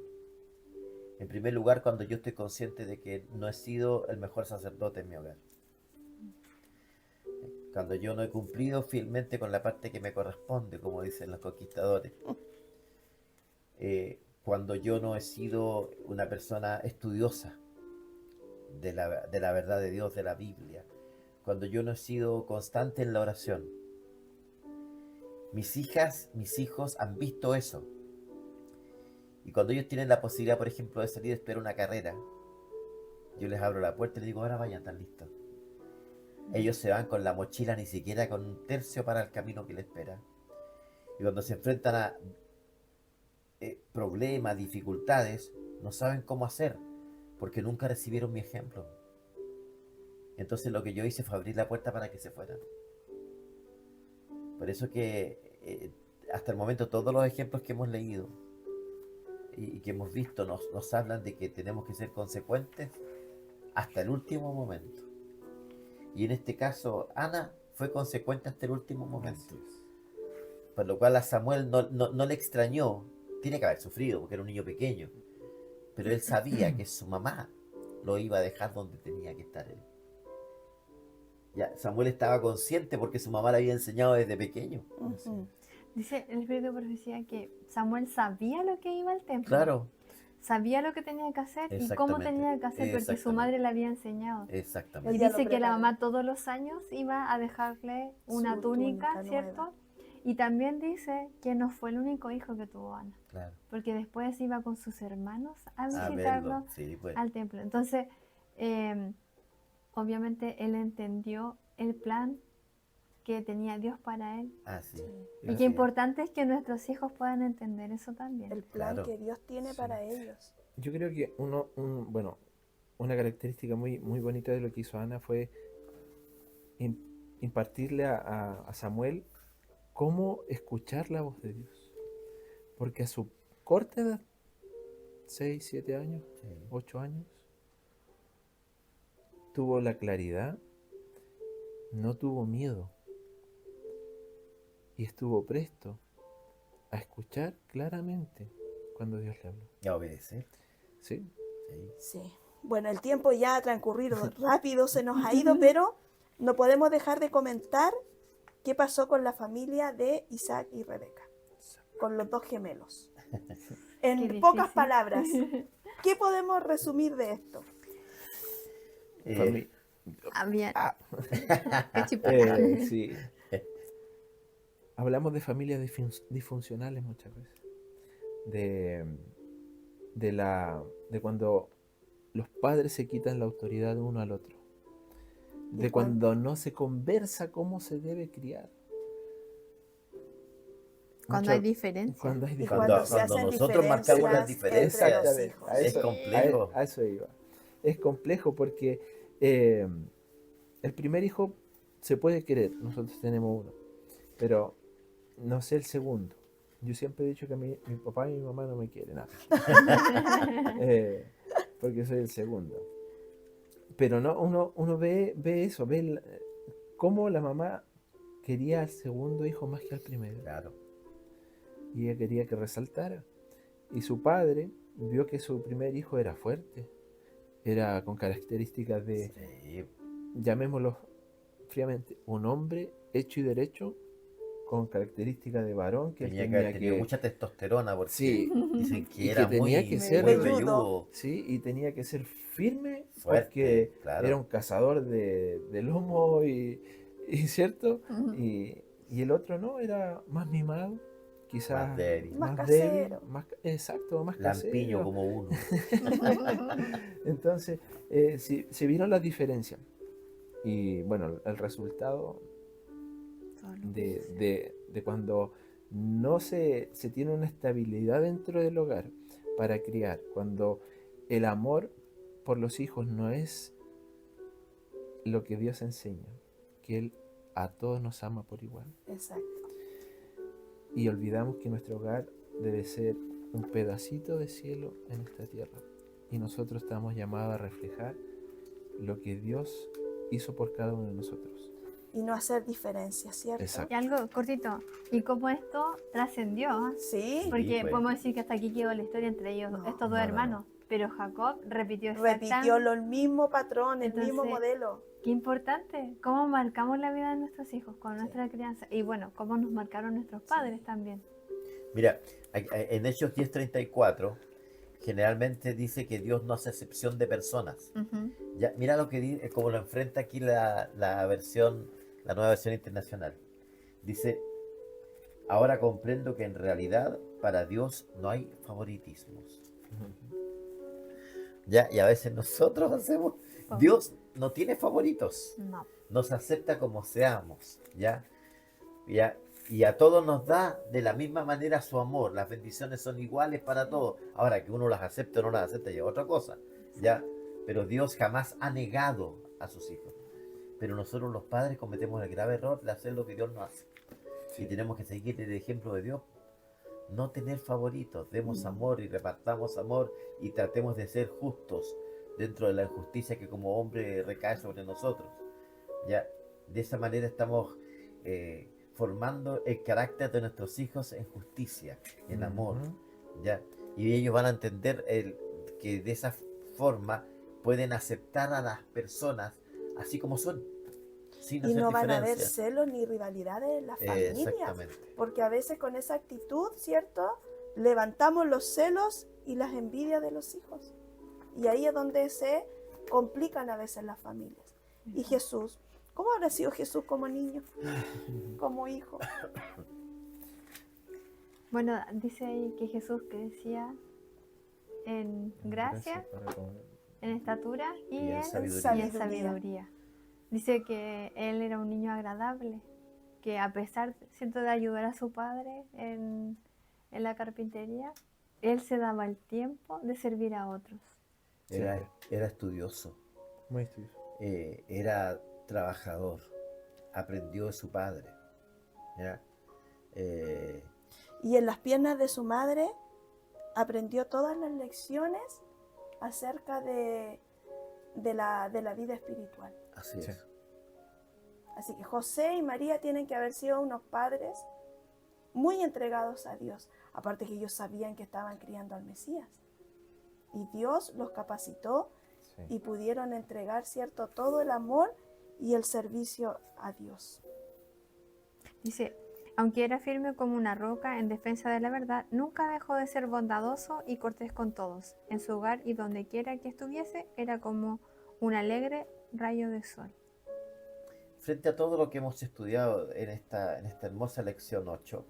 En primer lugar, cuando yo estoy consciente de que no he sido el mejor sacerdote en mi hogar. Cuando yo no he cumplido fielmente con la parte que me corresponde, como dicen los conquistadores. Cuando yo no he sido una persona estudiosa de la verdad de Dios, de la Biblia. Cuando yo no he sido constante en la oración. Mis hijas, mis hijos han visto eso. Y cuando ellos tienen la posibilidad, por ejemplo, de salir a esperar una carrera, yo les abro la puerta y les digo, ahora vayan, están listos. Ellos se van con la mochila, ni siquiera con un tercio para el camino que les espera. Y cuando se enfrentan a problemas, dificultades, no saben cómo hacer, porque nunca recibieron mi ejemplo. Entonces lo que yo hice fue abrir la puerta para que se fueran. Por eso que hasta el momento todos los ejemplos que hemos leído y que hemos visto nos hablan de que tenemos que ser consecuentes hasta el último momento. Y en este caso, Ana fue consecuente hasta el último momento. Por lo cual a Samuel no le extrañó. Tiene que haber sufrido porque era un niño pequeño. Pero él sabía que su mamá lo iba a dejar donde tenía que estar él. Ya, Samuel estaba consciente porque su mamá le había enseñado desde pequeño. Ujú. Dice el espíritu de profecía que Samuel sabía lo que iba al templo. Claro, Sabía lo que tenía que hacer y cómo Exactamente, tenía que hacer porque su exactamente. madre le había enseñado. Y exactamente. Ella lo dice que la preparó. mamá todos los años iba a dejarle una Su túnica, túnica ¿cierto? nueva. Y también dice que no fue el único hijo que tuvo Ana, Claro. porque después iba con sus hermanos a A visitarlo verlo. Sí, pues. al templo. Entonces, obviamente él entendió el plan que tenía Dios para él. Así. Sí. Y Así qué es. importante es que nuestros hijos puedan entender eso también. El plan Claro. que Dios tiene Sí. para ellos. Yo creo que una característica muy, muy bonita de lo que hizo Ana fue impartirle a Samuel cómo escuchar la voz de Dios. Porque a su corta edad, 6, 7 años, Sí. 8 años, tuvo la claridad, no tuvo miedo y estuvo presto a escuchar claramente cuando Dios le habló. Ya obedece. ¿Sí? Sí. Sí. Bueno, el tiempo ya ha transcurrido rápido, se nos ha ido, pero no podemos dejar de comentar qué pasó con la familia de Isaac y Rebeca, con los dos gemelos. Qué En pocas difícil. palabras, ¿qué podemos resumir de esto? Fami- Había... Ah. Qué chipeta. Sí. Hablamos de familias disfuncionales muchas veces. De cuando los padres se quitan la autoridad de uno al otro. De ¿Y cuándo? cuando no se conversa cómo se debe criar. Cuando hay diferencia. Cuando hay Y diferencias. cuando se Cuando hacen nosotros marcamos las diferencias entre diferencias, los Exactamente, hijos. a es eso, complejo. a eso iba. Es complejo porque Eh, el primer hijo se puede querer, nosotros tenemos uno, pero no sé el segundo. Yo siempre he dicho que mi papá y mi mamá no me quieren nada, porque soy el segundo. Pero no, uno ve eso, cómo la mamá quería al segundo hijo más que al primero. Claro. Y ella quería que resaltara. Y su padre vio que su primer hijo era fuerte, era con características de, Sí. llamémoslo fríamente, un hombre hecho y derecho, con características de varón que él Tenía que haber tenía tenido que, mucha testosterona porque sí, dicen que y era que tenía muy, que ser muy velludo. velludo, sí, y tenía que ser firme fuerte, porque claro. era un cazador de lomo y ¿cierto? Ujú. Y el otro no, era más mimado, quizás Más débil. Más más débil, casero. exacto, más Lampiño casero. como uno. Entonces, se vieron las diferencias. Y bueno, el resultado de cuando no se tiene una estabilidad dentro del hogar para criar, cuando el amor por los hijos no es lo que Dios enseña, que Él a todos nos ama por igual. Exacto. Y olvidamos que nuestro hogar debe ser un pedacito de cielo en esta tierra. Y nosotros estamos llamados a reflejar lo que Dios hizo por cada uno de nosotros. Y no hacer diferencias, ¿cierto? Exacto. Y algo cortito, y cómo esto trascendió, ¿ah? Sí, Porque pues. podemos decir que hasta aquí quedó la historia entre ellos, No. estos dos No. hermanos, pero Jacob repitió repitió exactamente. el mismo patrón, el mismo Entonces, modelo. Qué importante, cómo marcamos la vida de nuestros hijos con nuestra crianza y bueno, cómo nos marcaron nuestros padres también. Mira, en Hechos 10:34 generalmente dice que Dios no hace excepción de personas. Ujú. Ya, mira lo que dice, como lo enfrenta aquí la nueva versión internacional. Dice, ahora comprendo que en realidad para Dios no hay favoritismos. Ya, y a veces nosotros hacemos, Dios no tiene favoritos, No. nos acepta como seamos, ¿ya? ¿Ya? Y a todos nos da de la misma manera su amor, las bendiciones son iguales para todos. Ahora que uno las acepte o no las acepte ya es otra cosa, ¿ya? Pero Dios jamás ha negado a sus hijos. Pero nosotros los padres cometemos el grave error de hacer lo que Dios no hace. Sí. Y tenemos que seguir el ejemplo de Dios. No tener favoritos, demos amor y repartamos amor y tratemos de ser justos dentro de la injusticia que como hombre recae sobre nosotros. ¿Ya? De esa manera estamos formando el carácter de nuestros hijos en justicia, en amor. ¿Ya? Y ellos van a entender que de esa forma pueden aceptar a las personas así como son, sin Y hacer no van a haber diferencia. celos ni rivalidades en las familias. Exactamente. Porque a veces con esa actitud, ¿cierto? Levantamos los celos y las envidias de los hijos. Y ahí es donde se complican a veces las familias. Y Jesús, ¿cómo habrá sido Jesús como niño? Como hijo. Bueno, dice ahí que Jesús crecía en gracia, para comer. en estatura y Y en en sabiduría. sabiduría. Dice que él era un niño agradable, que a pesar, siento, de ayudar a su padre en la carpintería, él se daba el tiempo de servir a otros. Era estudioso, Muy estudioso. era trabajador, aprendió de su padre. ¿Ya? Y en las piernas de su madre aprendió todas las lecciones acerca de la vida espiritual. Así Sí. es. Así que José y María tienen que haber sido unos padres muy entregados a Dios. Aparte que ellos sabían que estaban criando al Mesías. Y Dios los capacitó Sí. y pudieron entregar, ¿cierto?, todo el amor y el servicio a Dios. Dice, aunque era firme como una roca en defensa de la verdad, nunca dejó de ser bondadoso y cortés con todos. En su hogar y donde quiera que estuviese, era como un alegre rayo de sol. Frente a todo lo que hemos estudiado en esta hermosa lección 8,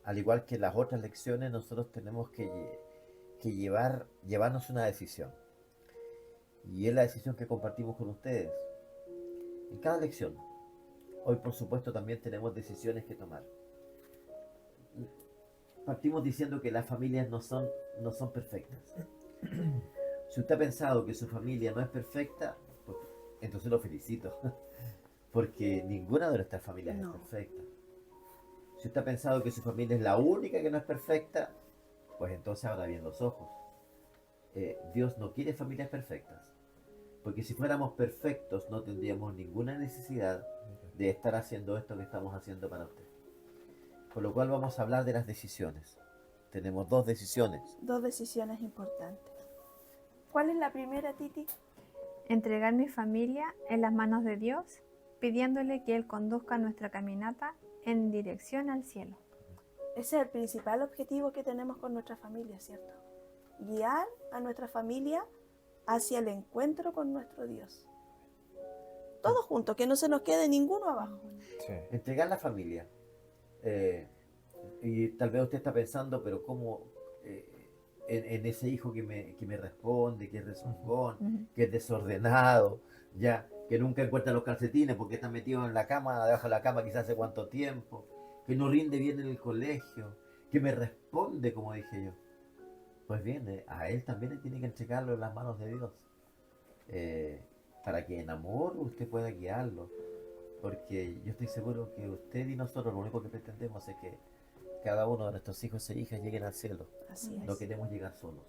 al igual que las otras lecciones, nosotros tenemos que llevarnos una decisión. Y es la decisión que compartimos con ustedes en cada lección. Hoy, por supuesto, también tenemos decisiones que tomar. Partimos diciendo que las familias no son perfectas. Si usted ha pensado que su familia no es perfecta, pues, entonces lo felicito, porque ninguna de nuestras familias No. es perfecta. Si usted ha pensado que su familia es la única que no es perfecta, pues entonces abra bien los ojos. Dios no quiere familias perfectas, porque si fuéramos perfectos no tendríamos ninguna necesidad de estar haciendo esto que estamos haciendo para usted. Por lo cual vamos a hablar de las decisiones. Tenemos dos decisiones. Dos decisiones importantes. ¿Cuál es la primera, Titi? Entregar mi familia en las manos de Dios, pidiéndole que Él conduzca nuestra caminata en dirección al cielo. Ese es el principal objetivo que tenemos con nuestra familia, ¿cierto? Guiar a nuestra familia hacia el encuentro con nuestro Dios. Todos juntos, que no se nos quede ninguno abajo. Sí. Entregar la familia. Y tal vez usted está pensando, pero ¿cómo en ese hijo que me responde, que es rezongón, que es desordenado, ya, que nunca encuentra los calcetines porque está metido en la cama, debajo de la cama quizás hace cuánto tiempo, que no rinde bien en el colegio, que me responde como dije yo? Pues bien, a él también le tiene que entregarlo en las manos de Dios, para que en amor usted pueda guiarlo, porque yo estoy seguro que usted y nosotros lo único que pretendemos es que cada uno de nuestros hijos e hijas lleguen al cielo. Así es. No queremos llegar solos.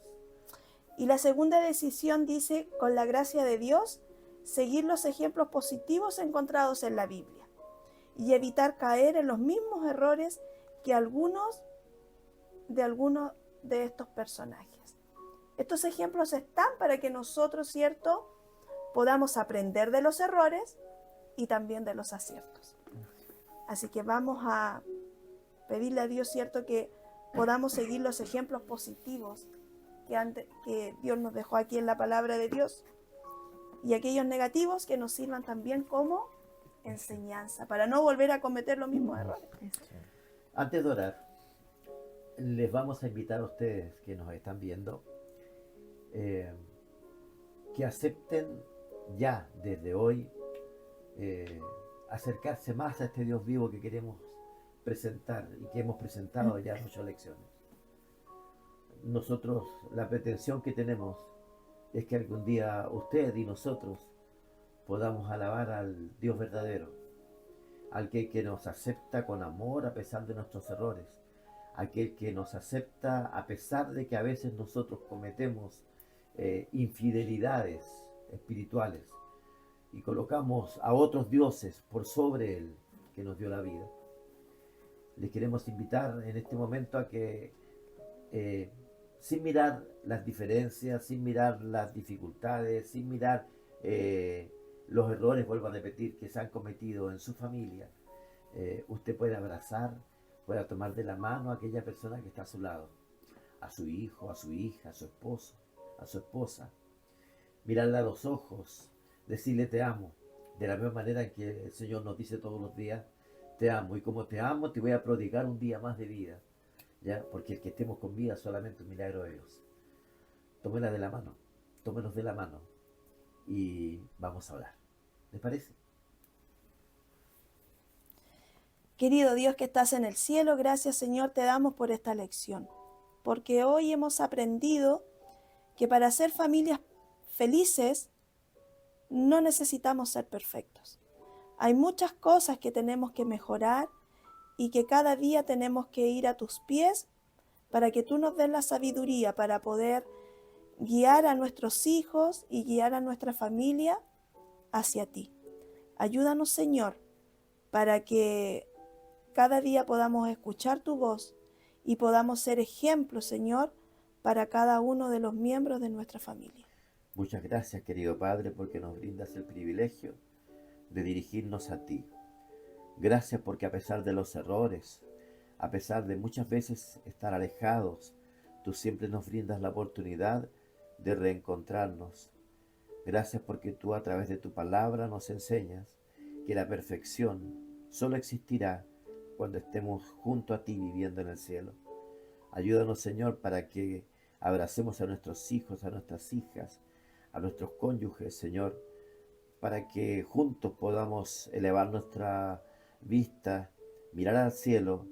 Y la segunda decisión dice, con la gracia de Dios, seguir los ejemplos positivos encontrados en la Biblia y evitar caer en los mismos errores que algunos de estos personajes. Estos ejemplos están para que nosotros, ¿cierto?, podamos aprender de los errores y también de los aciertos. Así que vamos a pedirle a Dios, ¿cierto?, que podamos seguir los ejemplos positivos que Dios nos dejó aquí en la palabra de Dios, y aquellos negativos que nos sirvan también como enseñanza, para no volver a cometer los mismos errores. Antes de orar, les vamos a invitar a ustedes que nos están viendo, que acepten ya desde hoy acercarse más a este Dios vivo que queremos presentar y que hemos presentado ya en 8 lecciones. Nosotros, la pretensión que tenemos es que algún día usted y nosotros podamos alabar al Dios verdadero, aquel que nos acepta con amor a pesar de nuestros errores, aquel que nos acepta a pesar de que a veces nosotros cometemos infidelidades espirituales y colocamos a otros dioses por sobre Él que nos dio la vida. Les queremos invitar en este momento a que sin mirar las diferencias, sin mirar las dificultades, sin mirar los errores, vuelvo a repetir, que se han cometido en su familia, usted puede abrazar, puede tomar de la mano a aquella persona que está a su lado, a su hijo, a su hija, a su esposo, a su esposa, mirarle a los ojos, decirle te amo, de la misma manera que el Señor nos dice todos los días, te amo, y como te amo te voy a prodigar un día más de vida, ¿ya? Porque el que estemos con vida es solamente un milagro de Dios. Tómela de la mano, tómenos de la mano y vamos a orar. ¿Les parece? Querido Dios que estás en el cielo, gracias Señor te damos por esta lección, porque hoy hemos aprendido que para ser familias felices no necesitamos ser perfectos. Hay muchas cosas que tenemos que mejorar y que cada día tenemos que ir a tus pies para que tú nos des la sabiduría para poder guiar a nuestros hijos y guiar a nuestra familia hacia ti. Ayúdanos, Señor, para que cada día podamos escuchar tu voz y podamos ser ejemplos, Señor, para cada uno de los miembros de nuestra familia. Muchas gracias, querido Padre, porque nos brindas el privilegio de dirigirnos a ti. Gracias porque a pesar de los errores, a pesar de muchas veces estar alejados, tú siempre nos brindas la oportunidad de reencontrarnos. Gracias porque tú a través de tu palabra nos enseñas que la perfección solo existirá cuando estemos junto a ti viviendo en el cielo. Ayúdanos, Señor, para que abracemos a nuestros hijos, a nuestras hijas, a nuestros cónyuges, Señor, para que juntos podamos elevar nuestra vista, mirar al cielo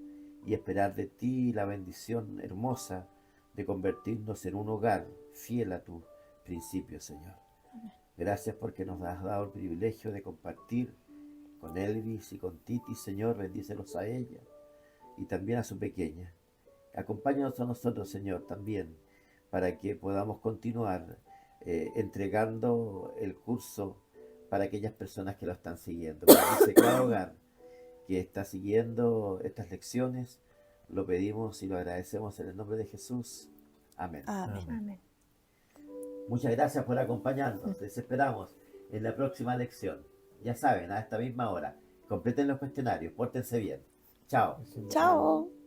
y esperar de ti la bendición hermosa de convertirnos en un hogar fiel a tu principios, Señor. Gracias porque nos has dado el privilegio de compartir con Elvis y con Titi, Señor. Bendícelos a ella y también a su pequeña. Acompáñanos a nosotros, Señor, también, para que podamos continuar entregando el curso para aquellas personas que lo están siguiendo. Bendice cada hogar que está siguiendo estas lecciones. Lo pedimos y lo agradecemos en el nombre de Jesús. Amén. Amén. Amén. Muchas gracias por acompañarnos. Les esperamos en la próxima lección. Ya saben, a esta misma hora. Completen los cuestionarios. Pórtense bien. Chao. Chao.